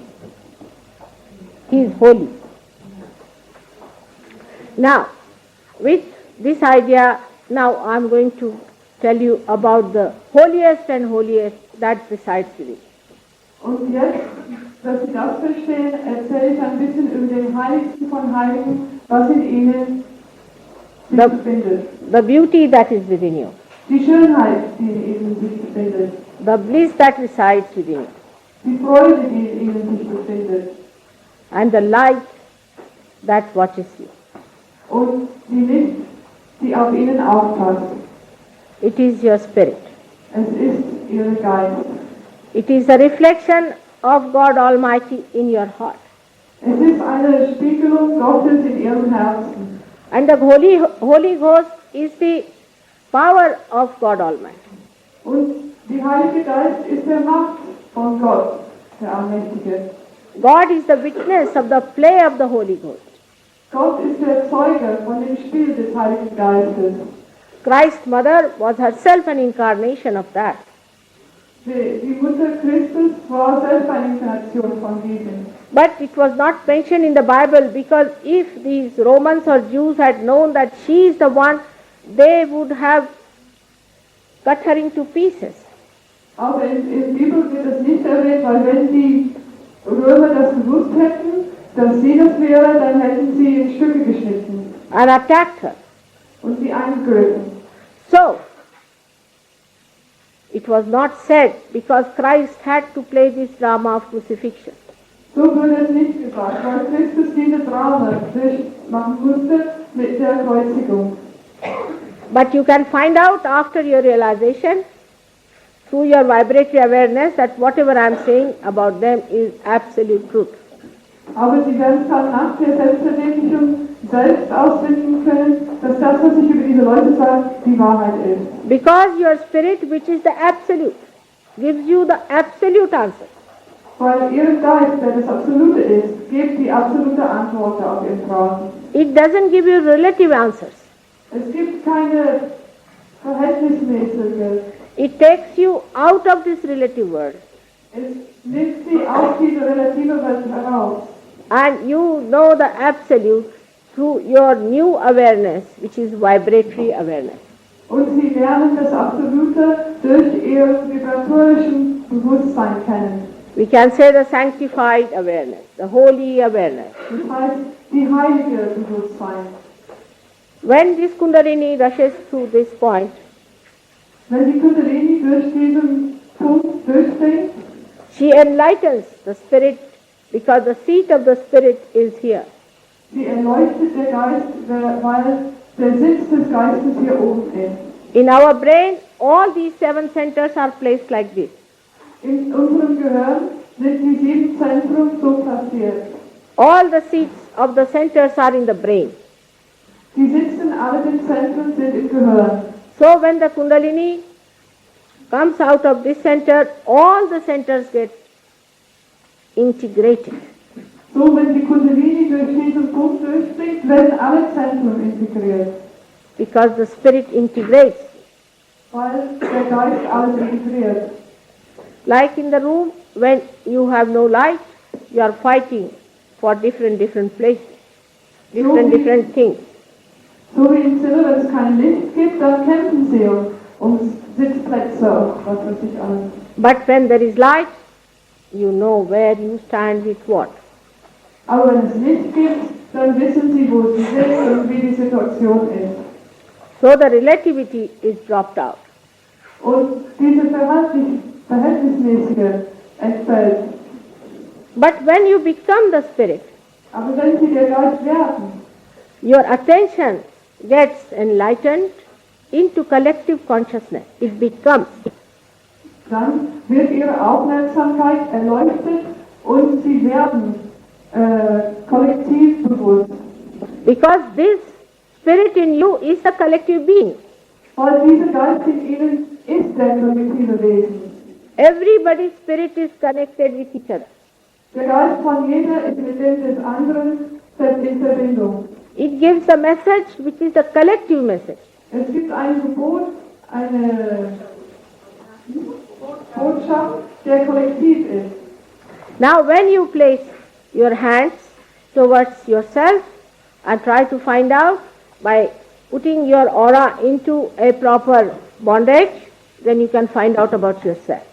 He is holy. Now, with this idea, now I am going to tell you about the holiest and holiest that resides within. Und jetzt, dass Sie das verstehen, erzähle ich ein bisschen über den Heiligsten von Heiligen, was in Ihnen sich befindet. The beauty that is within you. Die Schönheit, die in Ihnen sich befindet. The bliss that resides within you. Die Freude, die in Ihnen sich befindet. And the light that watches you. Und die Licht, die auf Ihnen aufpasst. It is your spirit. Es ist Ihr Geist. It is a reflection of God Almighty in your heart. Es ist eine Spiegelung Gottes in Ihrem Herzen. And the Holy Ghost is the power of God Almighty. Und die Heilige Geist ist der Macht von Gott, der Allmächtige. God is the witness of the play of the Holy Ghost. Gott ist der Zeuge von dem Spiel des Heiligen Geistes. Christ's mother was herself an incarnation of that. Die Mutter Christus war selbst eine Inkarnation von diesem. But it was not mentioned in the Bible because if these Romans or Jews had known that she is the one, they would have cut her into pieces. Aber in der Bibel wird das nicht erwähnt, weil wenn die Römer das gewusst hätten, dass sie das wäre, dann hätten sie in Stücke geschnitten And attacked her. und sie angegriffen. So, it was not said because Christ had to play this drama of crucifixion. So wurde es nicht gesagt, weil Christus diese Drama durchmachen musste mit der Kreuzigung. But you can find out after your realization, through your vibratory awareness, that whatever I am saying about them is absolute truth. Aber Sie werden es dann nach der Selbstverwirklichung selbst ausfinden können, dass das, was ich über diese Leute sage, die Wahrheit ist. Because your spirit, which is the absolute, gives you the absolute answer. Weil Ihr Geist, der das Absolute ist, gibt die absolute Antwort auf Ihre Fragen. It doesn't give you relative answers. Es gibt keine verhältnismäßige. It takes you out of this relative world. Es nimmt Sie aus dieser relativen Welt heraus. And you know the absolute through your new awareness, which is vibratory awareness. Und Sie lernen das Absolute durch Ihr vibratorischen Bewusstsein kennen. We can say the sanctified awareness, the holy awareness. Das heißt, die heilige Bewusstsein. When this Kundalini rushes through this point, Wenn die Kundalini durch diesen Punkt durchdringt, she enlightens the spirit because the seat of the spirit is here. sie erleuchtet der Geist, weil der Sitz des Geistes hier oben ist. In our brain, all these 7 centers are placed like this. In unserem Gehirn sind die 7 Zentren so platziert. All the seats of the centers are in the brain. Die sitzen alle den Zentren sind im Gehirn. So when the Kundalini comes out of this center, all the centers get integrated. So, wenn die Kundalini durch diesen Punkt durchbringt, werden alle Zentren integriert. Because the spirit integrates. Weil der Geist alles integriert. Like in the room, when you have no light, you are fighting for different places. different things. So wie im Zimmer, wenn es kein Licht gibt, dann kämpfen sie um Sitzplätze und was weiß ich alles. But when there is light, you know where you stand with what. Aber wenn es Licht gibt, dann wissen sie, wo sie sind und wie die Situation ist. So the relativity is dropped out. Und diese Verhältnismäßige entfällt. But when you become the spirit, Aber wenn sie der Geist werden, your attention gets enlightened into collective consciousness. It becomes. dann wird ihre Aufmerksamkeit erleuchtet und sie werden kollektiv bewusst. Because this spirit in you is a collective being. Weil dieser Geist in ihnen ist der kollektive Wesen. Everybody's spirit is connected with each other. Der Geist von jeder ist mit dem des anderen in Verbindung. It gives a message which is a collective message. Es gibt ein Gebot, eine Botschaft, der kollektiv ist. Now when you place your hands towards yourself and try to find out by putting your aura into a proper bondage, then you can find out about yourself.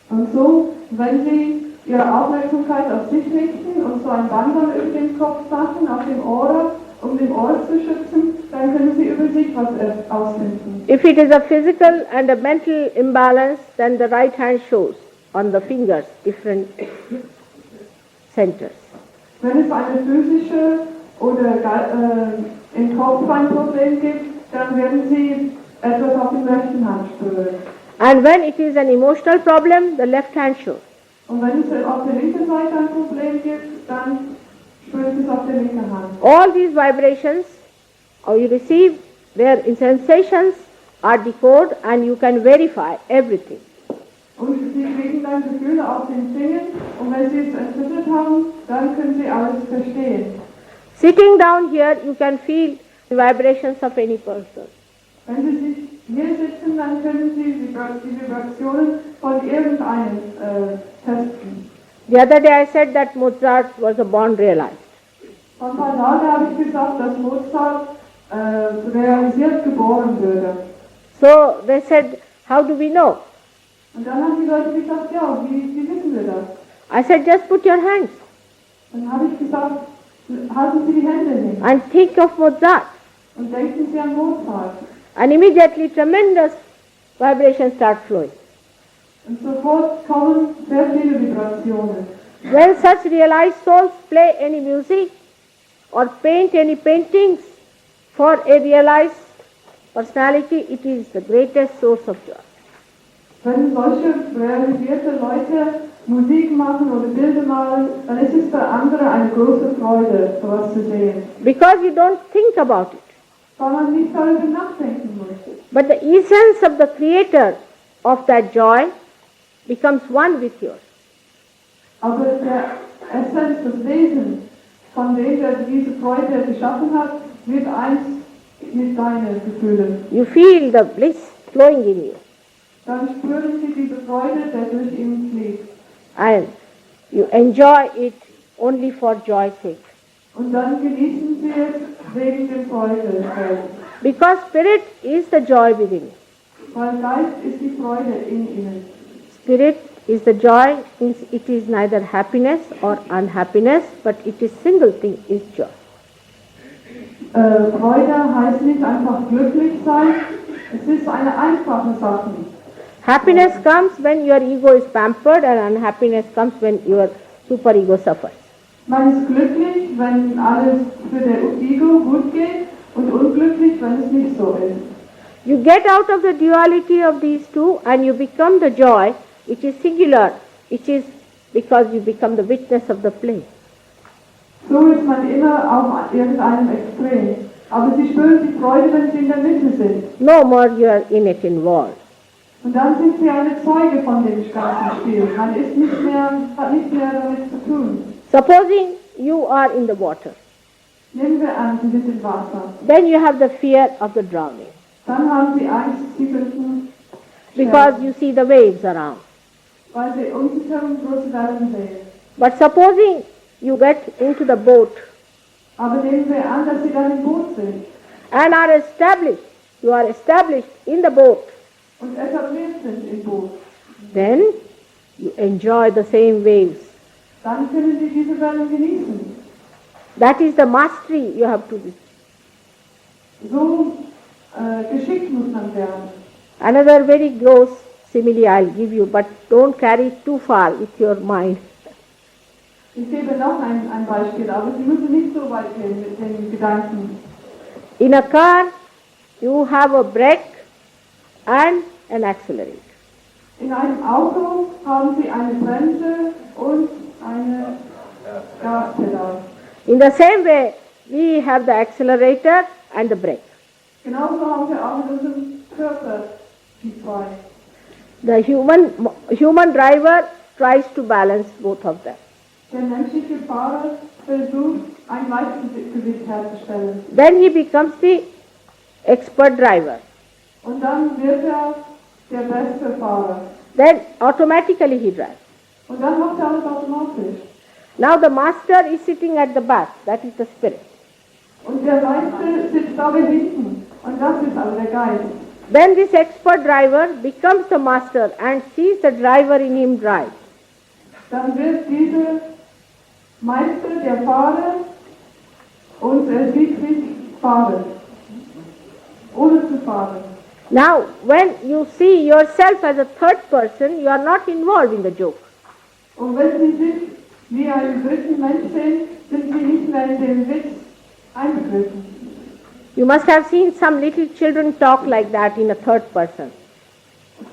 Und so, wenn Sie Ihre Aufmerksamkeit auf sich richten und so ein Bandel über den Kopf machen, auf dem Ohr, um den Ohr zu schützen, dann können Sie über sich was ausfinden. If it is a physical and a mental imbalance, then the right hand shows on the fingers different centers. Wenn es eine physische oder im Kopf ein Problem gibt, dann werden Sie etwas auf dem rechten Hand spüren. And when it is an emotional problem, the left hand shows. Und wenn es auf der linken Seite ein Problem gibt, dann spüren Sie es auf der linken Hand. All these vibrations you receive, their sensations are decoded and you can verify everything. Und Sie kriegen dann Gefühle auf den Fingern und wenn Sie es entwickelt haben, dann können Sie alles verstehen. Sitting down here, you can feel the vibrations of any person. Wenn Sie sich hier sitzen, dann können Sie die Vibrationen von irgendeinem testen. The other day I said that Mozart was a born realist. Vor ein paar Tagen habe ich gesagt, dass Mozart realisiert geboren würde. So they said, how do we know? Und dann haben die Leute gesagt, ja, wie wissen wir das? I said, just put your hands Dann habe ich gesagt, halten Sie die Hände hin and think of Mozart. und denken Sie an Mozart. And immediately tremendous vibrations start flowing. Und sofort kommen sehr viele Vibrationen. When such realized souls play any music or paint any paintings for a realized personality, it is the greatest source of joy. Wenn solche realisierte Leute Musik machen oder Bilder malen, dann ist es für andere eine große Freude, sowas zu sehen. Because you don't think about it. Weil man nicht darüber nachdenken muss. But the essence of the creator of that joy becomes one with yours. Aber der Essenz, das Wesen, von dem der diese Freude geschaffen hat, wird eins mit deinen Gefühlen. You feel the bliss flowing in you. Dann spüren sie diese Freude, der durch ihn fließt. And you enjoy it only for joy's sake. Und dann genießen sie es wegen der Freude. Because spirit is the joy within you. Weil Geist ist die Freude in ihnen. Spirit is the joy, means it is neither happiness or unhappiness, but it is single thing, is joy. Freude heißt nicht einfach glücklich sein, es ist eine einfache Sache. Happiness comes when your ego is pampered and unhappiness comes when your superego suffers. Man ist glücklich, wenn alles für der Ego gut geht und unglücklich, wenn es nicht so ist. You get out of the duality of these two and you become the joy which is singular, which is because you become the witness of the play. So ist man immer auf irgendeinem Extrem. Aber sie spüren die Freude, wenn sie in der Mitte sind. No more you are in it involved. Und dann sind sie eine Zeuge von dem ganzen Spiel. Man ist hat nicht mehr damit zu tun. Supposing you are in the water, Nehmen wir an, sie sind im Wasser. then you have the fear of the drowning Dann haben sie Angst, sie könnten because you see the waves around. weil sie um sich herum große Wellen sehen. But supposing you get into the boat Aber nehmen wir an, dass sie dann im Boot sind and are established, you are established in the boat, und etabliert sind im Boot. then you enjoy the same waves. Dann können sie diese Wellen genießen. That is the mastery you have to be. So geschickt muss man werden. Another very gross simile I'll give you, but don't carry it too far with your mind. Ich gebe noch ein Beispiel, aber Sie müssen nicht so weit gehen mit den Gedanken. In a car, you have a brake and an accelerator. In einem Auto haben Sie eine Bremse und eine Gaspedal. In the same way, we have the accelerator and the brake. Genauso haben wir auch in unserem Körper die zwei. The human driver tries to balance both of them. Der menschliche Fahrer versucht, ein Gleichgewicht herzustellen. Then he becomes the expert driver. Und dann wird er der beste Fahrer. Then automatically he drives. Und dann macht er alles automatisch. Now the master is sitting at the back, that is the spirit. Und der Meister sitzt aber hinten. Und das ist aber der Geist. Then this expert driver becomes the master and sees the driver in him drive. Dann wird dieser Meister der Fahrer und er sieht sich fahren. Ohne zu fahren. Now, when you see yourself as a third person, you are not involved in the joke. Und wenn Sie sich wie einen dritten Mensch sehen, sind Sie nicht mehr in den Witz einbegriffen. You must have seen some little children talk like that in a third person.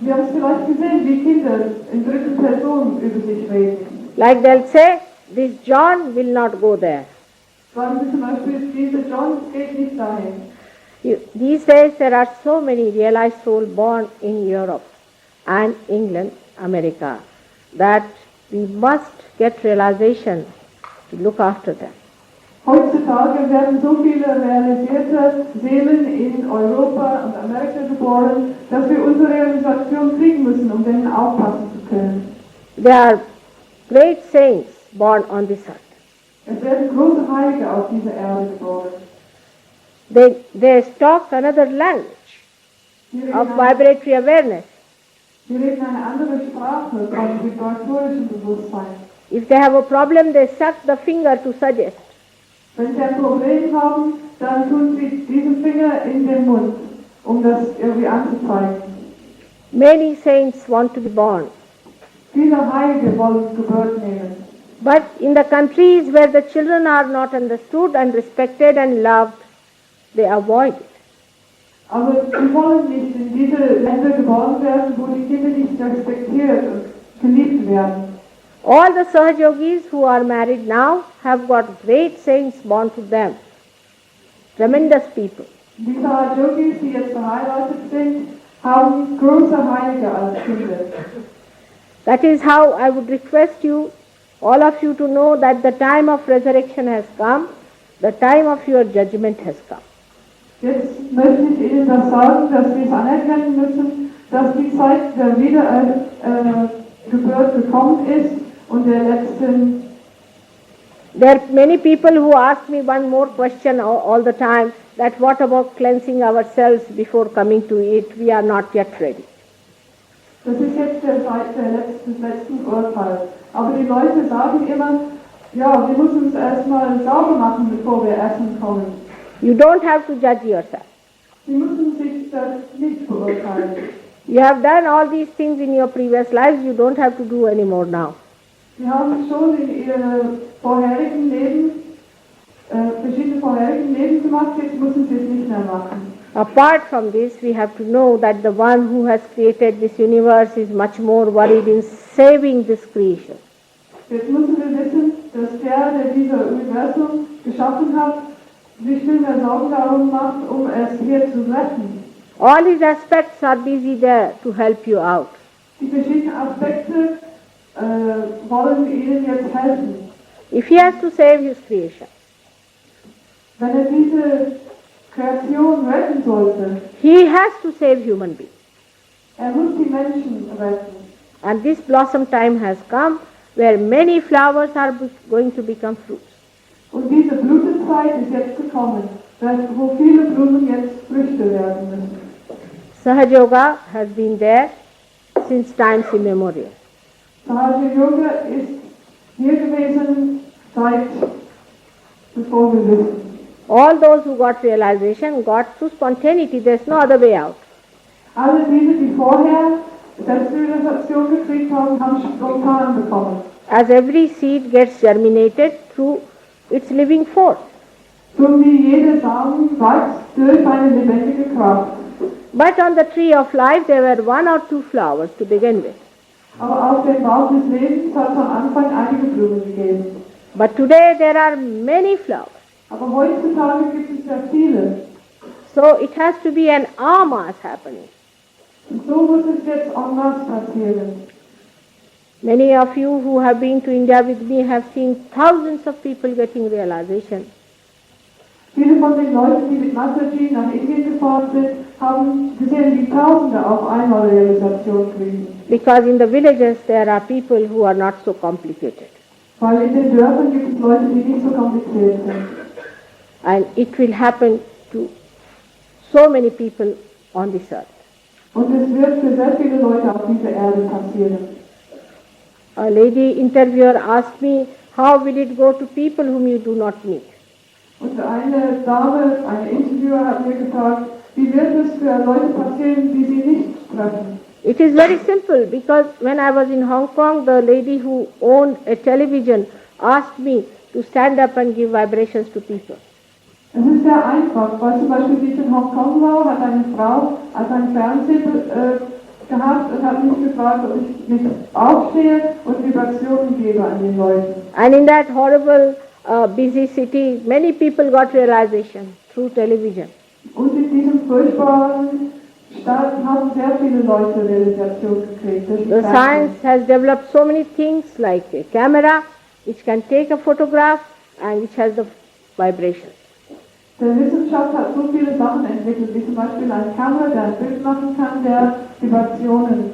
Wir haben es vielleicht gesehen, wie Kinder in dritten Person über sich reden. Like they'll say, this John will not go there. Sagen Sie zum Beispiel, dieser John geht nicht dahin. These days there are so many realized souls born in Europe and England, America, that we must get realization to look after them. Heutzutage werden so viele realisierte Seelen in Europa und Amerika geboren, dass wir unsere Realisation kriegen müssen, um denen aufpassen zu können. They are great saints born on this earth. Es werden große Heilige auf dieser Erde geboren. They talk another language of vibratory awareness. Sie reden eine andere Sprache von vibratorischem Bewusstsein. If they have a problem, they suck the finger to suggest. Wenn Sie ein Problem haben, dann tun Sie diesen Finger in den Mund, um das irgendwie anzuzeigen. Many saints want to be born. Viele Heilige wollen Geburt nehmen. But in the countries where the children are not understood and respected and loved, they avoid it. Aber sie wollen nicht in diese Länder geboren werden, wo die Kinder nicht respektiert und geliebt werden. All the Sahajogis who are married now have got great saints born to them. Tremendous people. Die Sahajogis, die jetzt verheiratet sind, haben große Heilige als Kinder. That is how I would request you, all of you, to know that the time of resurrection has come, the time of your judgment has come. Jetzt möchte ich Ihnen das sagen, dass Sie es anerkennen müssen, dass die Zeit der Wiedergeburt gekommen ist und der letzten. There are many people who ask me one more question all the time, that what about cleansing ourselves before coming to it? We are not yet ready. Das ist jetzt der Zeit des letzten Urteils. Aber die Leute sagen immer, ja, wir müssen uns erstmal sauber machen, bevor wir essen kommen. You don't have to judge yourself. Sie müssen sich das nicht beurteilen. You have done all these things in your previous lives, you don't have to do anymore now. Sie haben schon in Ihrem vorherigen Leben verschiedene vorherigen Leben gemacht, jetzt müssen Sie es nicht mehr machen. Apart from this, we have to know that the one who has created this universe is much more worried in saving this creation. Jetzt müssen wir wissen, dass der dieses Universum geschaffen hat, sich viel mehr Sorgen darum macht, es hier zu retten. All his aspects are busy there to help you out. Die verschiedenen Aspekte wollen Ihnen jetzt helfen. If he has to save his creation, Wenn diese Kreation retten sollte, he has to save human beings. muss die Menschen retten. And this blossom time has come where many flowers are going to become fruits. Und diese Blütezeit Zeit ist jetzt gekommen, wo viele Blumen jetzt Früchte werden müssen. Sahaja Yoga has been there since times immemorial. Sahaja Yoga ist hier gewesen seit bevor wir wissen. All those who got realization got through spontaneity. There's no other way out. Alle diese, die vorher Selbstrealisation gekriegt haben, haben spontan bekommen. As every seed gets germinated through its living force. So wie jede Samen wächst durch eine lebendige Kraft. But on the tree of life there were one or two flowers to begin with. Aber auf dem Baum des Lebens hat es am Anfang einige Blumen gegeben. But today there are many flowers. Aber heutzutage gibt es sehr viele. So it has to be an en masse happening. Und so muss es jetzt en masse passieren. Many of you who have been to India with me have seen thousands of people getting realization. Viele von den Leuten, die mit Mataji nach Indien gefahren sind, haben gesehen, wie Tausende auf einmal Realisation kriegen. Because in the villages there are people who are not so complicated. Weil in den Dörfern gibt es Leute, die nicht so kompliziert sind. And it will happen to so many people on this earth. Und es wird für sehr viele Leute auf dieser Erde passieren. A lady interviewer asked me, how will it go to people whom you do not meet? Und eine Dame, eine Interviewer hat mir gefragt, wie wird es für Leute passieren, die sie nicht treffen? It is very simple because when I was in Hong Kong, the lady who owned a television asked me to stand up and give vibrations to people. Es ist sehr einfach, weil zum Beispiel, wie ich in Hongkong war, hat eine Frau als ein Fernseher gehabt und hat mich gefragt, ob ich mich aufstehe und Vibrationen gebe an den Leuten. And in that horrible, busy city, many people got realization through television. Und in diesem furchtbaren Stadt haben sehr viele Leute Realisation gekriegt. durch die The Fernsehen. science has developed so many things like a camera which can take a photograph and which has the vibrations. Der Wissenschaft hat so viele Sachen entwickelt, wie zum Beispiel eine Kamera, der ein Bild machen kann, der Vibrationen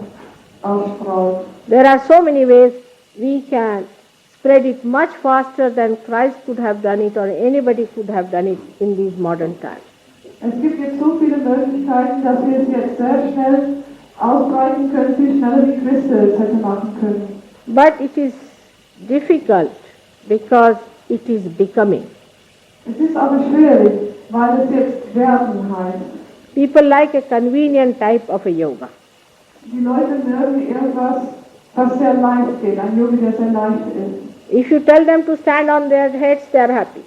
ausstrahlt. There are so many ways we can spread it much faster than Christ could have done it or anybody could have done it in these modern times. Es gibt jetzt so viele Möglichkeiten, dass wir es jetzt sehr schnell ausbreiten können, viel schneller wie Christus es hätte machen können. But it is difficult because it is becoming. Es ist aber schwierig, weil es jetzt werden heißt. People like a convenient type of a yoga. Die Leute mögen irgendwas, was sehr leicht geht, ein Yoga, der sehr leicht ist. If you tell them to stand on their heads, they are happy.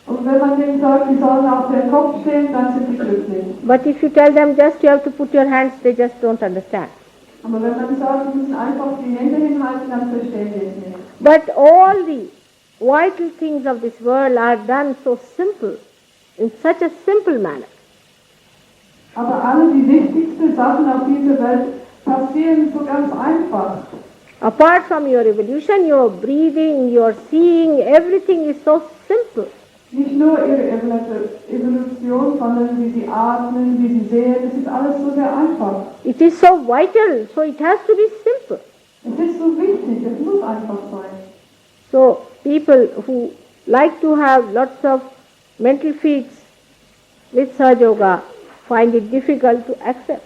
Und wenn man denen sagt, die sollen auf dem Kopf stehen, dann sind die glücklich. But if you tell them just you have to put your hands, they just don't understand. Aber wenn man sagt, sie müssen einfach die Hände hinhalten, dann verstehen die es nicht. But all the vital things of this world are done so simple, in such a simple manner. Aber alle die wichtigsten Sachen auf dieser Welt passieren so ganz einfach. Apart from your evolution, your breathing, your seeing, everything is so simple. Nicht nur ihre Evolution, sondern wie sie atmen, wie sie sehen, das ist alles so sehr einfach. It is so vital, so it has to be simple. Es ist so wichtig, es muss einfach sein. So people who like to have lots of mental feats with Sahaja Yoga find it difficult to accept.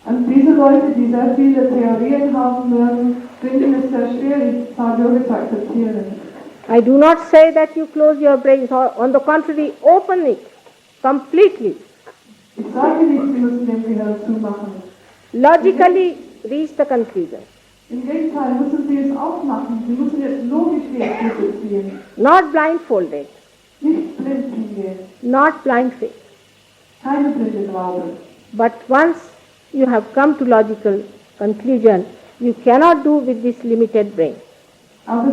Und diese Leute, die sehr viele Theorien haben mögen, finden es sehr schwierig, Sahaja Yoga zu akzeptieren. I do not say that you close your brains, or on the contrary, open it completely. Ich sage nicht, sie müssen den Gehirn zumachen. Logically reach the conclusion. Im Gegenteil, müssen sie es aufmachen. Sie müssen jetzt logisch die Schlüsse ziehen. Not blindfolded, Nicht blind hingehen. not blind faith. Keine blinde Glaube. But once you have come to logical conclusion, you cannot do with this limited brain. Aber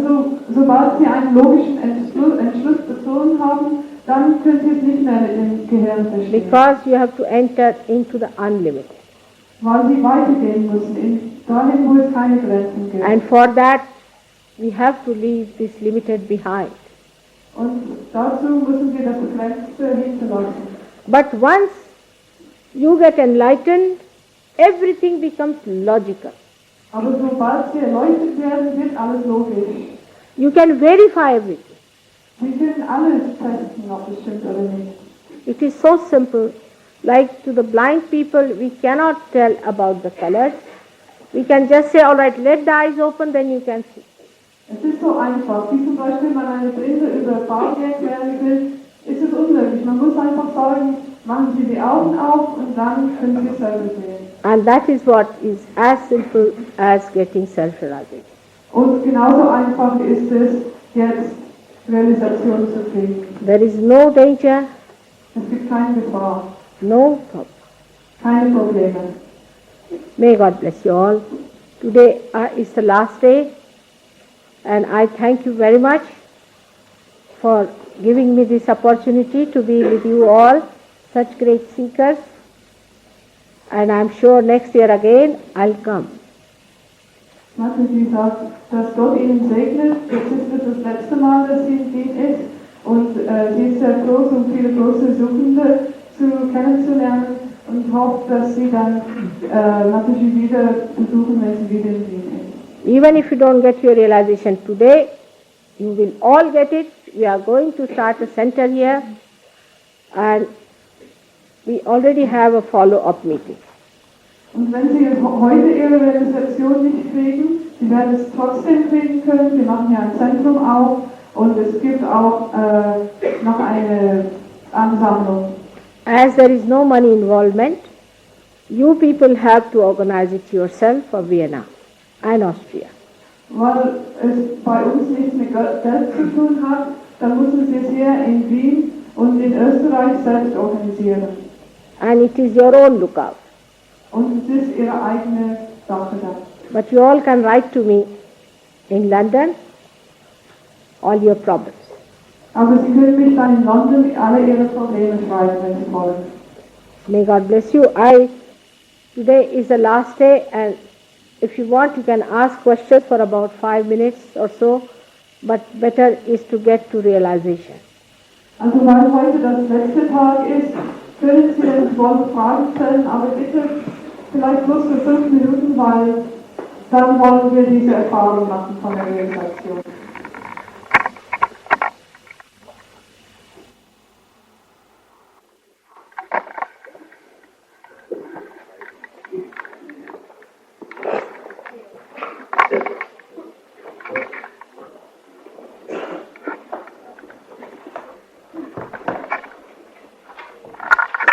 sobald sie einen logischen Entschluss bezogen haben, dann können sie es nicht mehr mit dem Gehirn verstehen. Because you have to enter into the unlimited. Weil sie weitergehen müssen, dahin, wo es keine Grenzen gibt. And for that, we have to leave this limited behind. Und dazu müssen wir das Begrenzte hinterlassen. But once you get enlightened, everything becomes logical. Aber sobald sie erleuchtet werden, wird alles logisch. You can verify everything. Sie können alles testen, ob es stimmt oder nicht. It is so simple. Like to the blind people, we cannot tell about the colors. We can just say, all right, let the eyes open, then you can see. Es ist so einfach. Wie zum Beispiel, wenn man eine Blinde über Farben erklären will, ist es unmöglich. Man muss einfach sagen, machen Sie die Augen auf und dann können Sie es selber sehen. And that is what is as simple as getting self-realization. Und genauso einfach ist es, jetzt Realisation zu kriegen. There is no danger, Es gibt keine Gefahr, no problem. keine Probleme. May God bless you all. Today is the last day, and I thank you very much for giving me this opportunity to be with you all, such great seekers. And I'm sure next year again I'll come. Matthew sagt, dass Gott Ihnen segnet. Jetzt ist es das letzte Mal, dass Sie in Wien ist. Und sie ist sehr groß, um viele große Suchende kennenzulernen und hofft, dass Sie dann natürlich wieder besuchen, wenn sie wieder in Wien ist. Even if you don't get your realization today, you will all get it. We are going to start a center here, and we already have a follow-up meeting. Und wenn Sie heute Ihre Realisation nicht kriegen, Sie werden es trotzdem kriegen können. Wir machen ja ein Zentrum auf und es gibt auch noch eine Ansammlung. As there is no money involvement, you people have to organize it yourself for Vienna and Austria. Weil es bei uns nichts mit Geld zu tun hat, dann müssen Sie es hier in Wien und in Österreich selbst organisieren. And it is your own lookout. Und es ist Ihre eigene Sache dann. But you all can write to me in London all your problems. Aber Sie können mich dann in London alle Ihre Probleme schreiben, wenn Sie wollen. May God bless you. Today is the last day, and if you want, you can ask questions for about 5 minutes or so, but better is to get to realization. Also weil heute das letzte Tag ist, können Sie, wenn Sie wollen, Fragen stellen, aber bitte vielleicht bloß für 5 Minuten, weil dann wollen wir diese Erfahrung machen von der Realisation.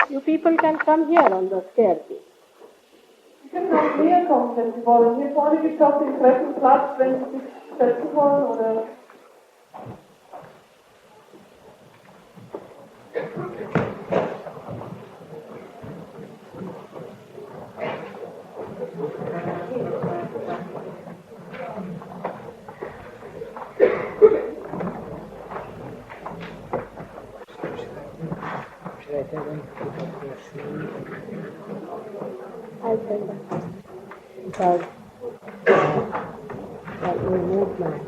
You people can come here on the staircase. Sie können auch näher kommen, wenn Sie wollen. Hier vorne gibt es auch den Treppenplatz, wenn Sie sich setzen wollen oder. I send that. Because that will move my.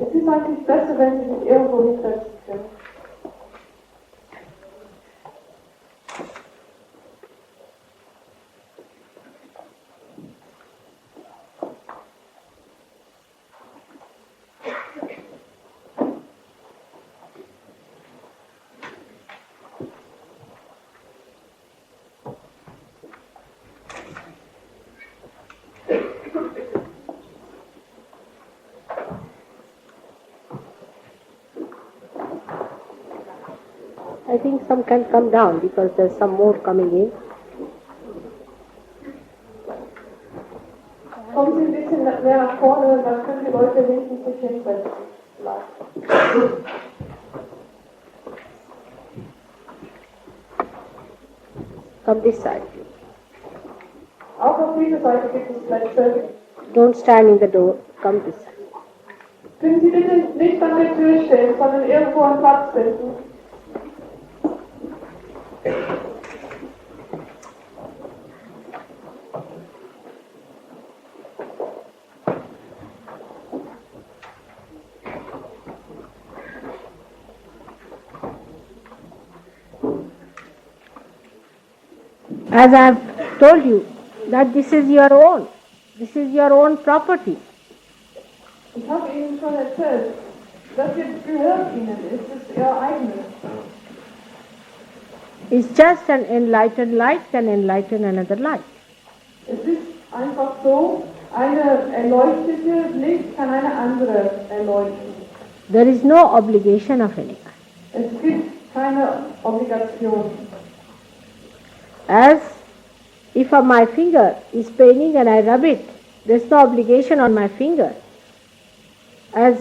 Es ist eigentlich besser, wenn Sie sich irgendwo hinsetzen können. I think some can come down because there's some more coming in. Kommen Sie ein bisschen mehr nach vorne, dann können die Leute hinten sich hinsetzen. Vielleicht. Come this side. Auch auf dieser Seite gibt es Plätze. Don't stand in the door. Come this side. Können Sie bitte nicht an der Tür stehen, sondern irgendwo einen Platz finden? As I have told you, that this is your own. This is your own property. Ich habe Ihnen schon erzählt, das jetzt gehört Ihnen, es ist Ihr eigenes. It's just an enlightened light can enlighten another light. Es ist einfach so, eine erleuchtete Licht kann eine andere erleuchten. There is no obligation of any kind. Es gibt keine Obligation. As if my finger is paining and I rub it, there is no obligation on my finger. As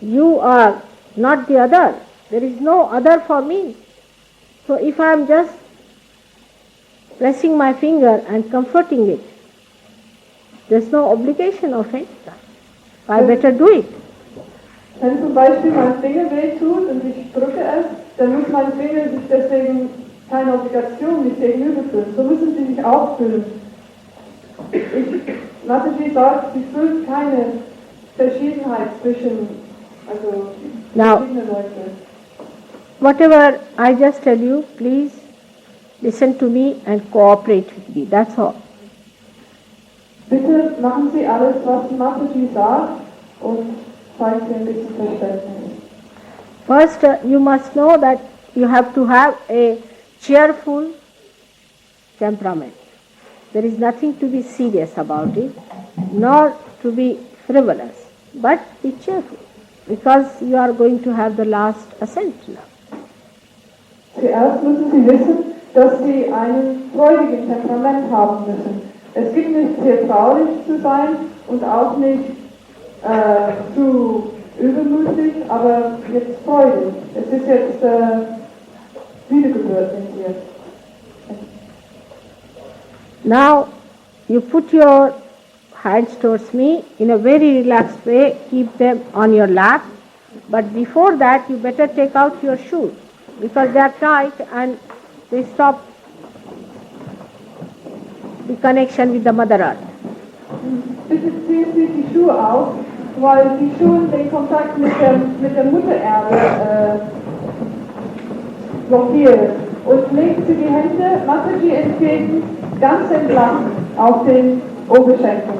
you are not the other, there is no other for me. So if I am just pressing my finger and comforting it, there is no obligation of any kind. I better do it. Wenn zum Beispiel mein Finger weh tut und ich drücke es, dann muss mein Finger sich deswegen keine Obligation nicht gegenüber fühlen. So müssen Sie sich auch fühlen. Natalie sagt, sie fühlt keine Verschiedenheit zwischen verschiedenen Leuten. Whatever I just tell you, please listen to me and cooperate with me. That's all. Bitte machen Sie alles, was Natalie sagt und zeigen Sie ein bisschen Verständnis. First, you must know that you have to have a cheerful temperament. There is nothing to be serious about it, nor to be frivolous, but be cheerful, because you are going to have the last ascent now. Zuerst müssen Sie wissen, dass Sie einen freudigen Temperament haben müssen. Es gibt nicht sehr traurig zu sein und auch nicht zu übermütig, aber jetzt freudig. Es ist jetzt Wiedergeburt in dir. Now you put your hands towards me in a very relaxed way, keep them on your lap, but before that you better take out your shoes because they are tight and they stop the connection with the Mother Earth. Bitte ziehen Sie die Schuhe aus, weil die Schuhe den Kontakt mit der Mutter Erde blockieren. Und legen Sie die Hände Mataji entgegen, ganz entlang auf den Oberschenkel.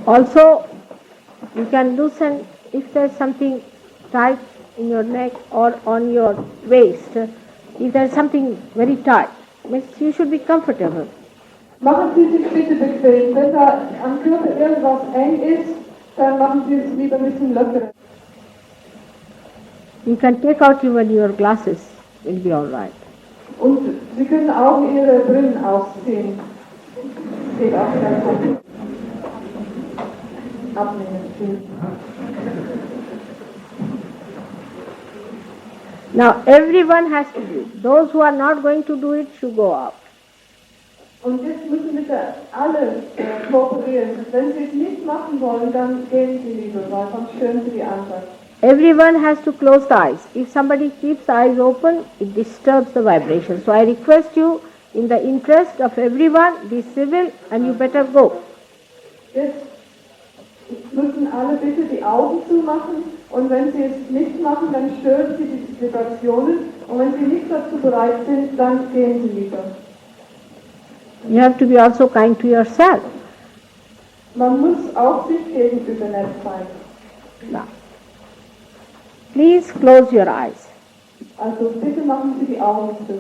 Also, you can loosen if there is something tight in your neck or on your waist. If there is something very tight, means you should be comfortable. Machen Sie sich bitte bequem. Wenn da am Körper irgendwas eng ist, dann machen Sie es lieber ein bisschen lockerer. You can take out even your glasses, will be all right. Und Sie können auch Ihre Brillen ausziehen. Geht auch ganz gut. Abnehmen. Now everyone has to do it. Those who are not going to do it should go out. Und jetzt müssen bitte alle kooperieren. Wenn Sie es nicht machen wollen, dann gehen Sie lieber, weil sonst stören Sie die anderen. Everyone has to close the eyes. If somebody keeps the eyes open, it disturbs the vibration. So I request you, in the interest of everyone, be civil and you better go. Jetzt müssen alle bitte die Augen zumachen und wenn Sie es nicht machen, dann stören Sie die Vibrationen und wenn Sie nicht dazu bereit sind, dann gehen Sie lieber. You have to be also kind to yourself. Man muss auch sich gegenüber nett sein. Now, please close your eyes. Also bitte machen Sie die Augen zu.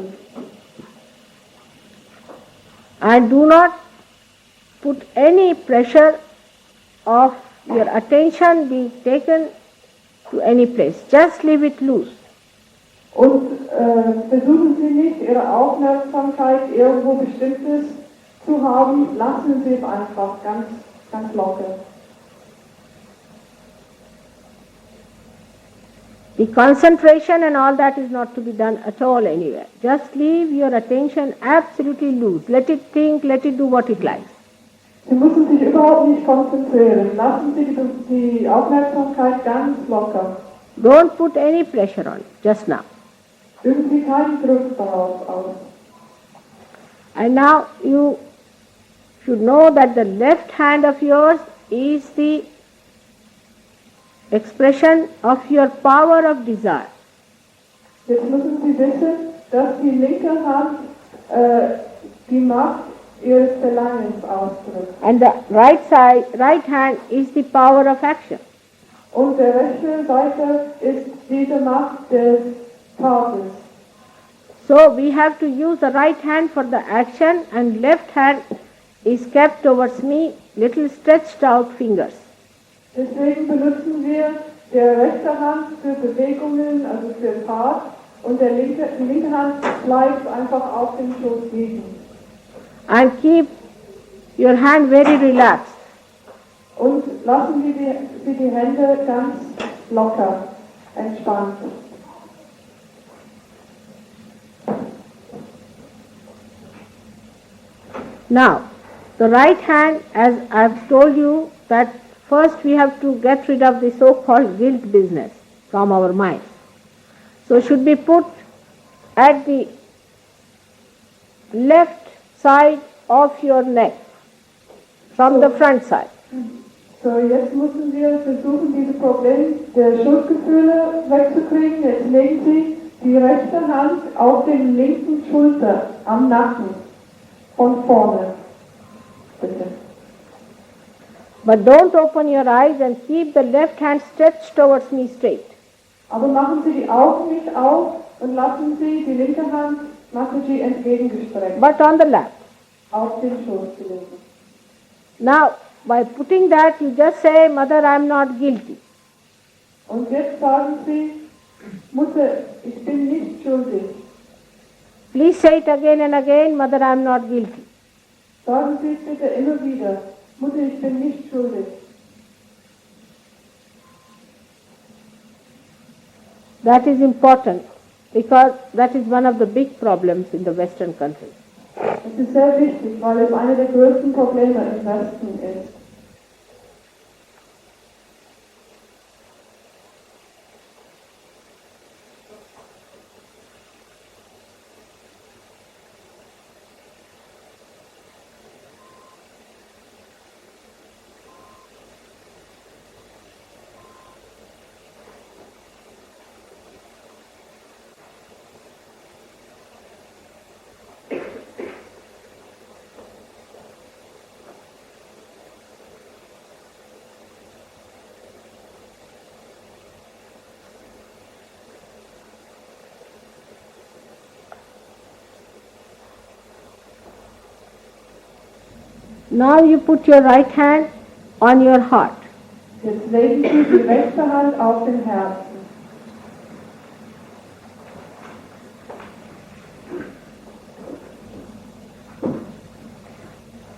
And do not put any pressure of your attention being taken to any place. Just leave it loose. Und versuchen Sie nicht, Ihre Aufmerksamkeit irgendwo Bestimmtes zu haben. Lassen Sie es einfach ganz locker. The concentration and all that is not to be done at all anywhere. Just leave your attention absolutely loose. Let it think, let it do what it likes. Sie müssen sich überhaupt nicht konzentrieren. Lassen Sie die Aufmerksamkeit ganz locker. Don't put any pressure on it, just now. Üben Sie keinen Druck darauf aus. And now you should know that the left hand of yours is the expression of your power of desire. Jetzt müssen Sie wissen, dass die linke Hand die Macht Ihres Verlangens ausdrückt. And the right hand is the power of action. Und der rechte Seite ist diese Macht des Tates. So we have to use the right hand for the action and left hand is kept towards me, little stretched out fingers. Deswegen benutzen wir die rechte Hand für Bewegungen, also für Tat, und die linke Hand bleibt einfach auf dem Schoß liegen. And keep your hand very relaxed. Und lassen Sie die Hände ganz locker, entspannt. Now, the right hand, as I've told you, that first we have to get rid of the so-called guilt business from our minds. So should be put at the left side of your neck, from the front side. So, jetzt müssen wir versuchen, dieses Problem der Schuldgefühle wegzukriegen. Jetzt legen Sie die rechte Hand auf den linken Schulter, am Nacken, von vorne. Bitte. But don't open your eyes and keep the left hand stretched towards me straight. Aber machen Sie die Augen nicht auf und lassen Sie die linke Hand, machen Sie entgegengestreckt, But on the left. auf den Schoß gelegen. Now, by putting that, you just say, Mother, I am not guilty. Und jetzt sagen Sie, Mutter, ich bin nicht schuldig. Please say it again and again, Mother, I am not guilty. Sagen Sie es bitte immer wieder, Mutter, ich bin nicht schuldig. That is important because that is one of the big problems in the Western countries. Es ist sehr wichtig, weil es eine der größten Probleme im Westen ist. Now you put your right hand on your heart. Jetzt legen Sie die rechte Hand auf den Herzen.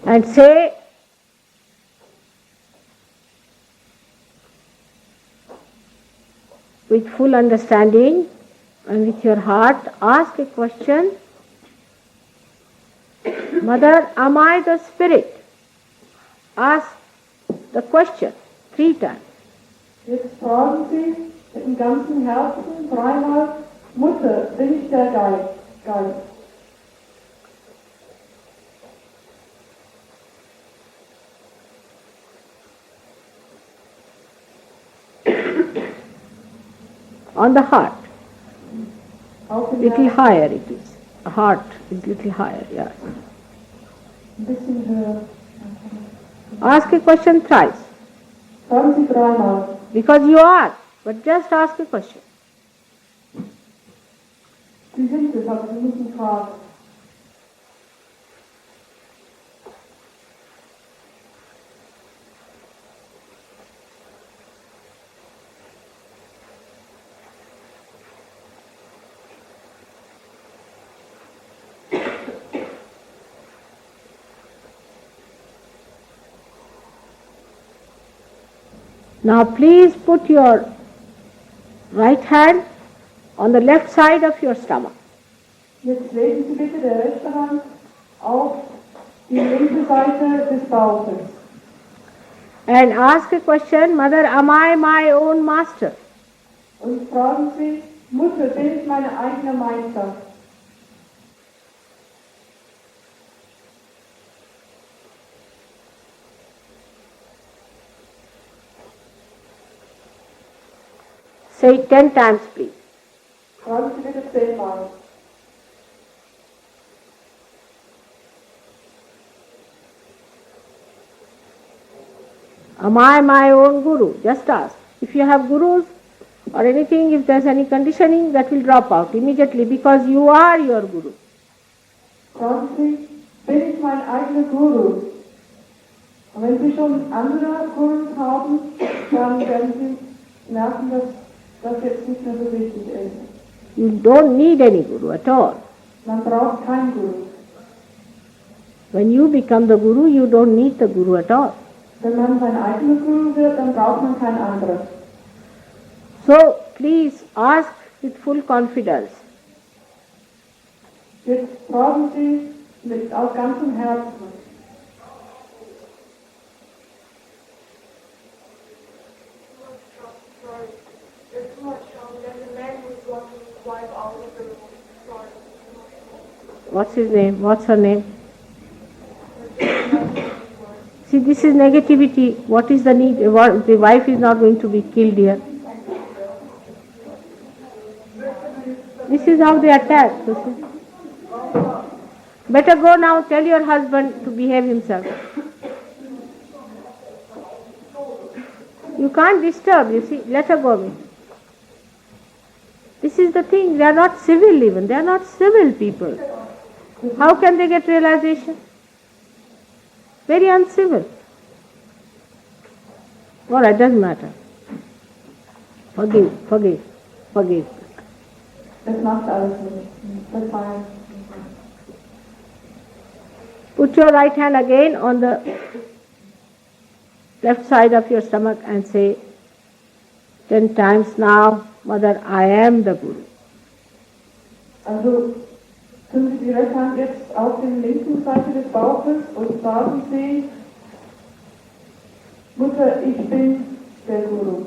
And say, with full understanding and with your heart, ask a question. Mother, am I the spirit? Ask the question 3 times. Jetzt fragen Sie mit dem ganzen Herzen dreimal, Mutter, bin ich der Geist? On the heart. Auf den Little Herzen, higher it is. Heart is little higher, yeah. ein bisschen höher. Ask a question thrice. Fragen Sie dreimal. Because you are, but just ask a question. Sie sind es, aber Sie müssen fragen. Now please put your right hand on the left side of your stomach. Jetzt legen Sie bitte die rechte Hand auf die linke Seite des Bauches. And ask a question, Mother, am I my own master? Und fragen Sie, Mutter, bin ich meine eigene Meister? Say it 10 times, please. Fragen Sie bitte 10-mal. Am I my own guru? Just ask. If you have gurus or anything, if there's any conditioning, that will drop out immediately because you are your guru. Fragen Sie, bin ich mein eigener Guru? Und wenn Sie schon andere Gurus haben, dann werden Sie merken, dass das jetzt nicht mehr so wichtig ist. You don't need any guru at all. Man braucht keinen Guru. When you become the guru, you don't need the guru at all. Wenn man sein eigener Guru wird, dann braucht man keinen anderen. So please ask with full confidence. Jetzt fragen Sie mit aus ganzem Herzen. What's his name? What's her name? See, this is negativity. What is the need? The wife is not going to be killed here. This is how they attack. You see. Better go now, tell your husband to behave himself. You can't disturb, you see. Let her go. This is the thing. They are not civil even. They are not civil people. How can they get realization? Very uncivil. All right, doesn't matter. Forgive. Das macht alles nicht. Verzeihen. Put your right hand again on the left side of your stomach and say 10 times now, Mother, I am the Guru. Also tun Sie die rechte Hand jetzt auf der linken Seite des Bauches und sagen Sie, Mutter, ich bin der Guru.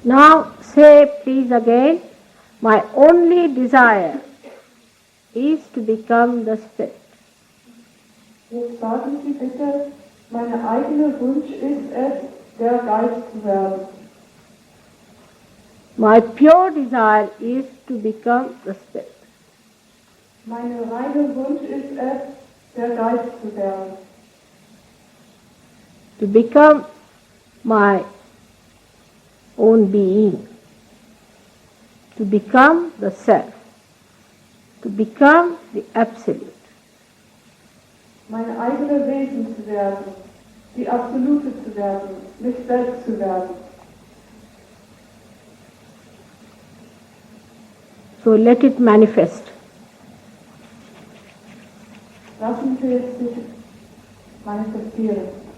Now say please again, my only desire is to become the Spirit. Jetzt sagen Sie bitte, mein eigener Wunsch ist es, der Geist zu werden. My pure desire is to become the Spirit. Mein reiner Wunsch ist es, der Geist zu werden. To become my own being. To become the Self. To become the Absolute. Mein eigener Wesen zu werden, die Absolute zu werden, mich selbst zu werden. So let it manifest. Lassen Sie es sich manifestieren.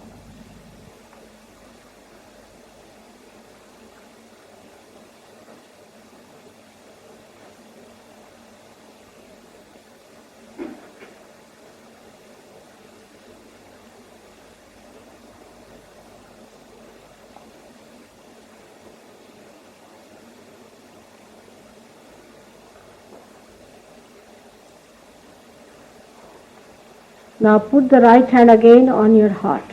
Now put the right hand again on your heart.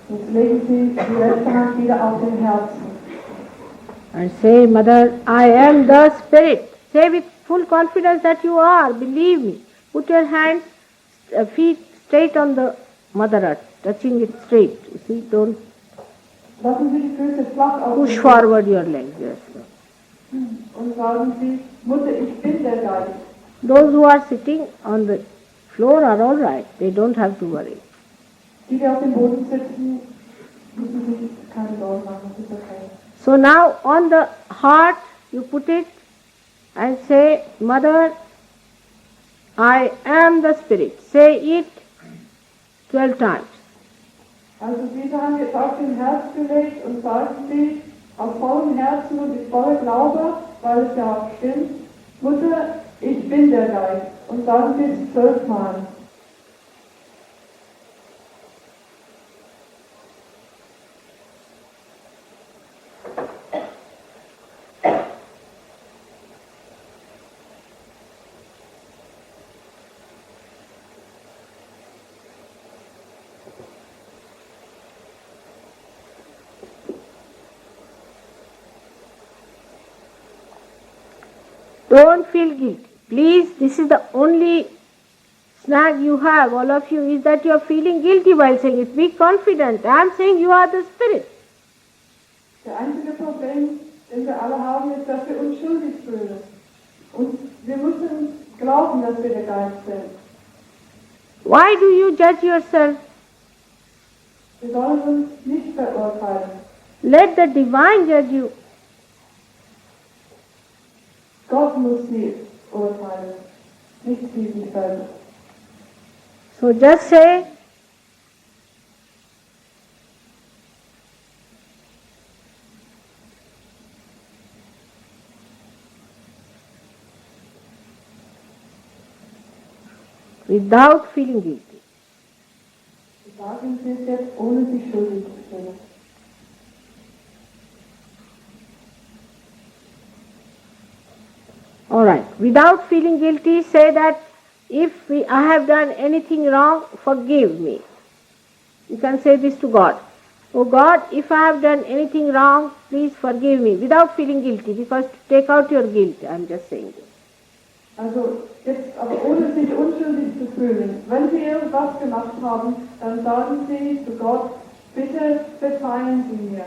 Jetzt legen Sie die rechte Hand wieder auf den Herzen. And say, Mother, I am the Spirit. Say with full confidence that you are. Believe me. Put your hands, feet straight on the Mother Earth, touching it straight. You see, don't Lassen Sie die Füße flach auf push den forward your legs. Yes. und sagen Sie, Mutter, ich bin der Geist. Those who are sitting on the floor are all right. They don't have to worry. Die, die auf dem Boden sitzen, müssen sich keine Sorgen machen, das ist okay. So now on the heart you put it and say, Mother, I am the Spirit. Say it 12 times. Also diese haben jetzt auf den Herz gelegt und sagen Sie aus vollem Herzen und mit voller Glaube, weil es ja auch stimmt, Mutter, ich bin der Geist. Und sagen Sie es 12 Mal. Don't feel guilty. Please, this is the only snag you have, all of you, is that you are feeling guilty while saying it. Be confident. I am saying you are the Spirit. Der einzige Problem, den wir alle haben, ist, dass wir uns schuldig fühlen. Und wir müssen glauben, dass wir der Geist sind. Why do you judge yourself? Wir sollen uns nicht verurteilen. Let the divine judge you. Gott muss sie urteilen, nicht sie sich selber. So just say, without feeling guilty. Sagen Sie es jetzt, ohne sich schuldig zu fühlen. All right. Without feeling guilty, say that if I have done anything wrong, forgive me. You can say this to God. Oh God, if I have done anything wrong, please forgive me. Without feeling guilty, because to take out your guilt, I am just saying this. Also jetzt aber ohne sich unschuldig zu fühlen. Wenn Sie irgendwas gemacht haben, dann sagen Sie zu Gott, bitte verzeihen Sie mir.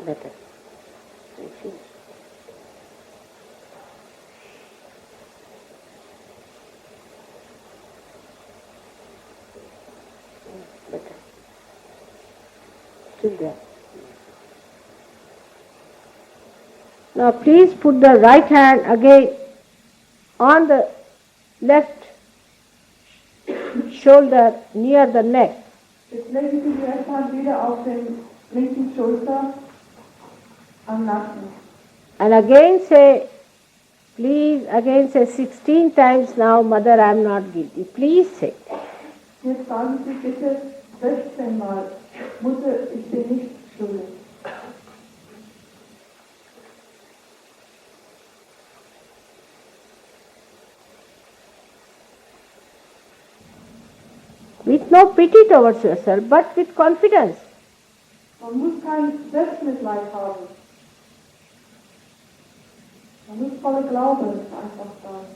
Better. Better. Still there. Now please put the right hand again on the left shoulder near the neck. Jetzt legen Sie die rechte Hand wieder auf den linken Schulter am Nacken. And again say, please, again say 16 times now, Mother, I am not guilty. Please say. Jetzt sagen Sie bitte 16 Mal, Mutter, ich bin nicht schuldig. With no pity towards yourself, but with confidence. Man muss kein Selbstmitleid haben. Man muss voller Glaube einfach sein.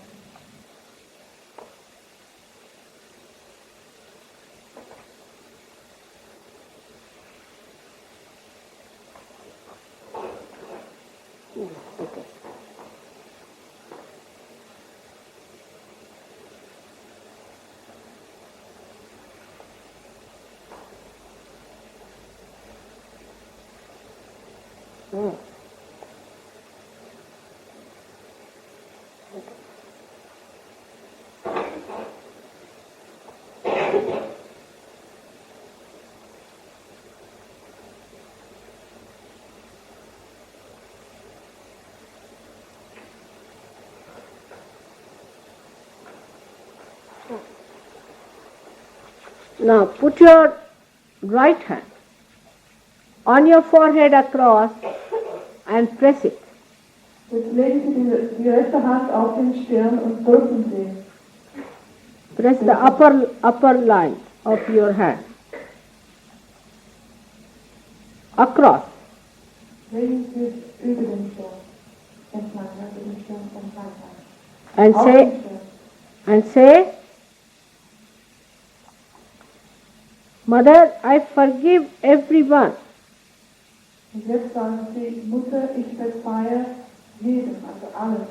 Okay. Now put your right hand on your forehead across and press it. Jetzt legen Sie die rechte Hand auf den Stirn und drücken Sie. Press the upper line of your hand. Across. Legen Sie es über den Stirn. Entlang, also den Stirn entlang. And Auf say, den Stirn. and say, Mother, I forgive everyone. Und jetzt sagen Sie, Mutter, ich verzeihe jedem, also allen.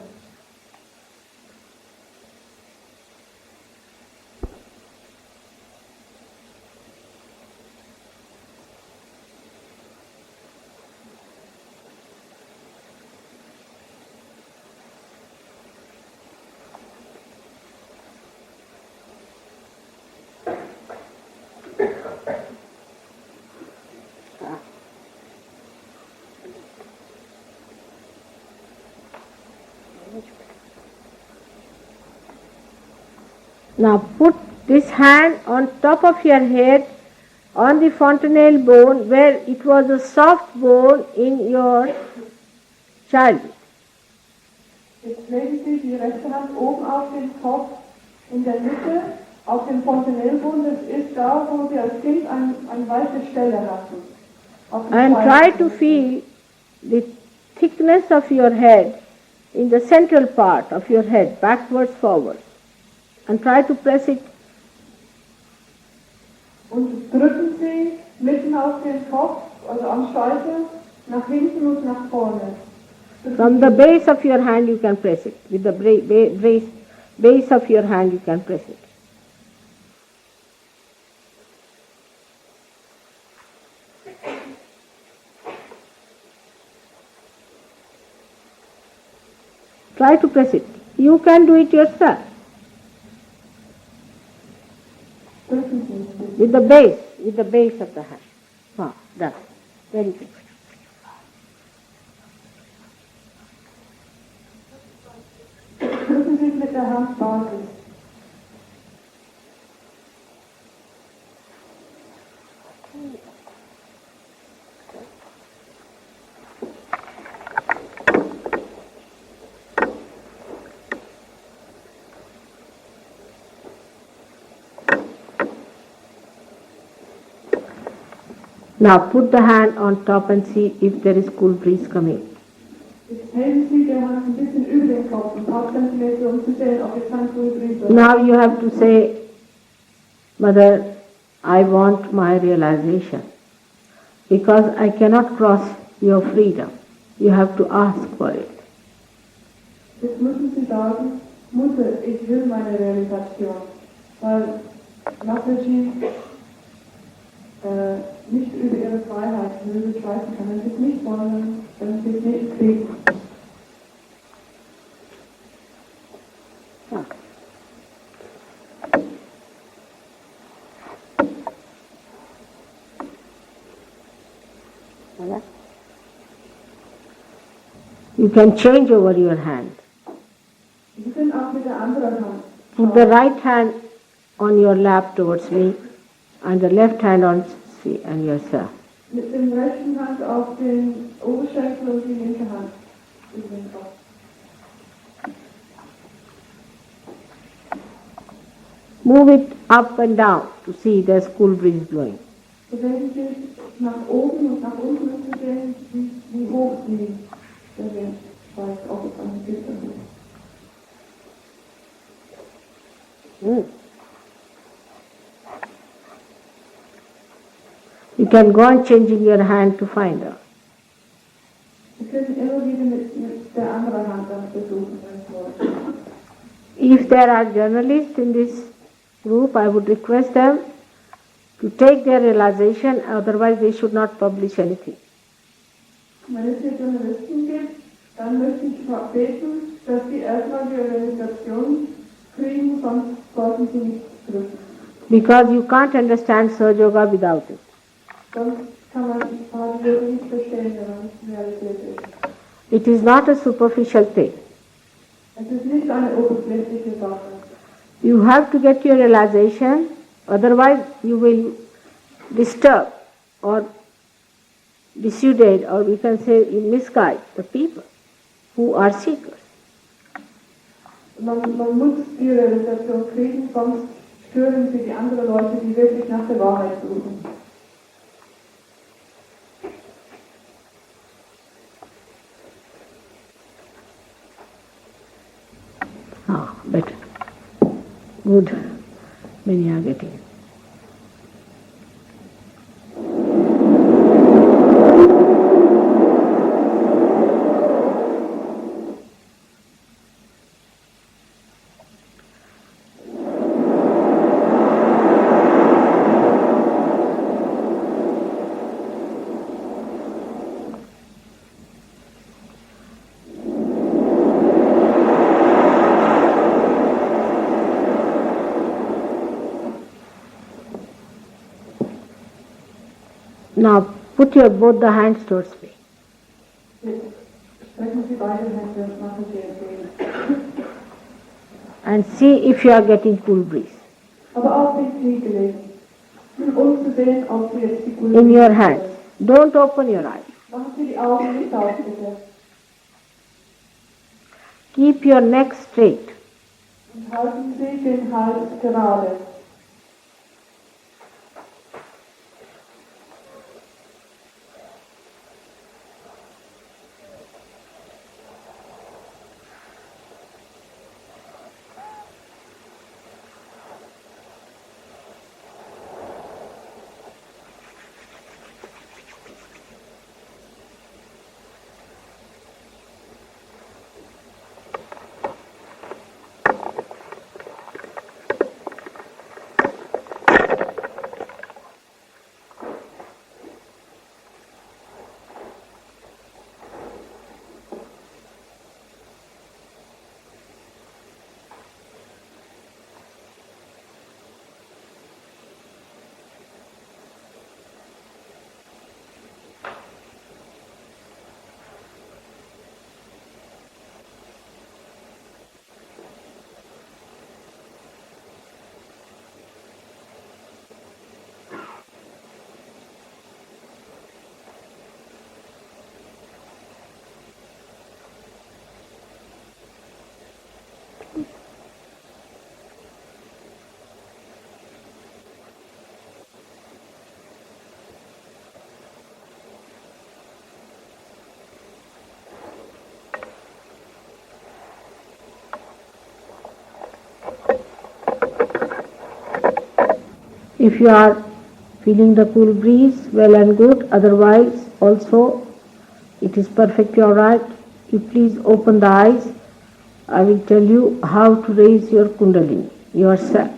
Now put this hand on top of your head on the fontanelle bone where it was a soft bone in your childhood. Jetzt legen Sie die rechte Hand oben auf den Kopf, in der Mitte, auf den Fontanellboden. Das ist da, wo Sie als Kind eine weiche Stelle hatten. Auf dem And try zweiten to Fuß. feel the thickness of your head in the central part of your head, backwards, forwards. And try to press it. Und drücken Sie mitten auf den Kopf, also am Scheitel, nach hinten und nach vorne. From the base of your hand you can press it. With the base of your hand you can press it. Try to press it. You can do it yourself. Drücken Sie. With the base of the hand. Ah, that. Very good. Drücken Sie mit der Handbasis. Now put the hand on top and see if there is cool breeze coming. Jetzt heben Sie die Hand ein bisschen über den Kopf, ein paar Zentimeter, um zu sehen, ob jetzt ein Brise. Now you have to say, Mother, I want my realization. Because I cannot cross your freedom. You have to ask for it. Jetzt müssen Sie sagen, Mutter, ich will meine Realisation. Weil Mataji nicht über ihre Freiheit will streiten kann. Wenn Sie es nicht wollen, dann Sie es nicht kriegen. You can change over your hand. Sie können auch mit der anderen Hand Put the right hand on your lap towards me and the left hand on see and yourself. mit dem rechten Hand auf den Oberschenkel und die linke Hand über den Kopf. Move it up and down to see there's cool breeze blowing. Bewegen Sie sich nach oben und nach unten, um zu sehen, wie hoch der Wind steigt, ob es eine gibt oder nicht. You can go on changing your hand to find out. Sie können immer wieder mit der anderen Hand dann versuchen, wenn Sie wollen. If there are journalists in this group, I would request them to take their realization, otherwise they should not publish anything. Wenn es hier Journalisten gibt, dann möchte ich beten, dass sie erstmal die Organisation kriegen, sonst sollten sie nichts drücken. Because you can't understand Sahaja Yoga without it. Sonst kann man die Yoga nicht verstehen, wenn man nicht realisiert ist. It is not a superficial thing. Es ist nicht eine oberflächliche Sache. You have to get your realization Otherwise, you will disturb or dissuade, or we can say you misguide the people who are seekers. Man muss die Realisation kriegen, sonst stören sie die anderen Leute, die wirklich nach der Wahrheit suchen. Better. Good. Many are getting. Now put your both the hands towards me. Strecken Sie beide Hände und machen Sie entgegen. And see if you are getting cool breeze Aber auf die Knie gelegt, um zu sehen, ob Sie jetzt die Kultur in your hands. Don't open your eyes. Machen Sie die Augen nicht auf, bitte. Keep your neck straight. Und halten Sie den Hals gerade. If you are feeling the cool breeze, well and good. Otherwise, also, it is perfectly alright. You please open the eyes. I will tell you how to raise your Kundalini yourself.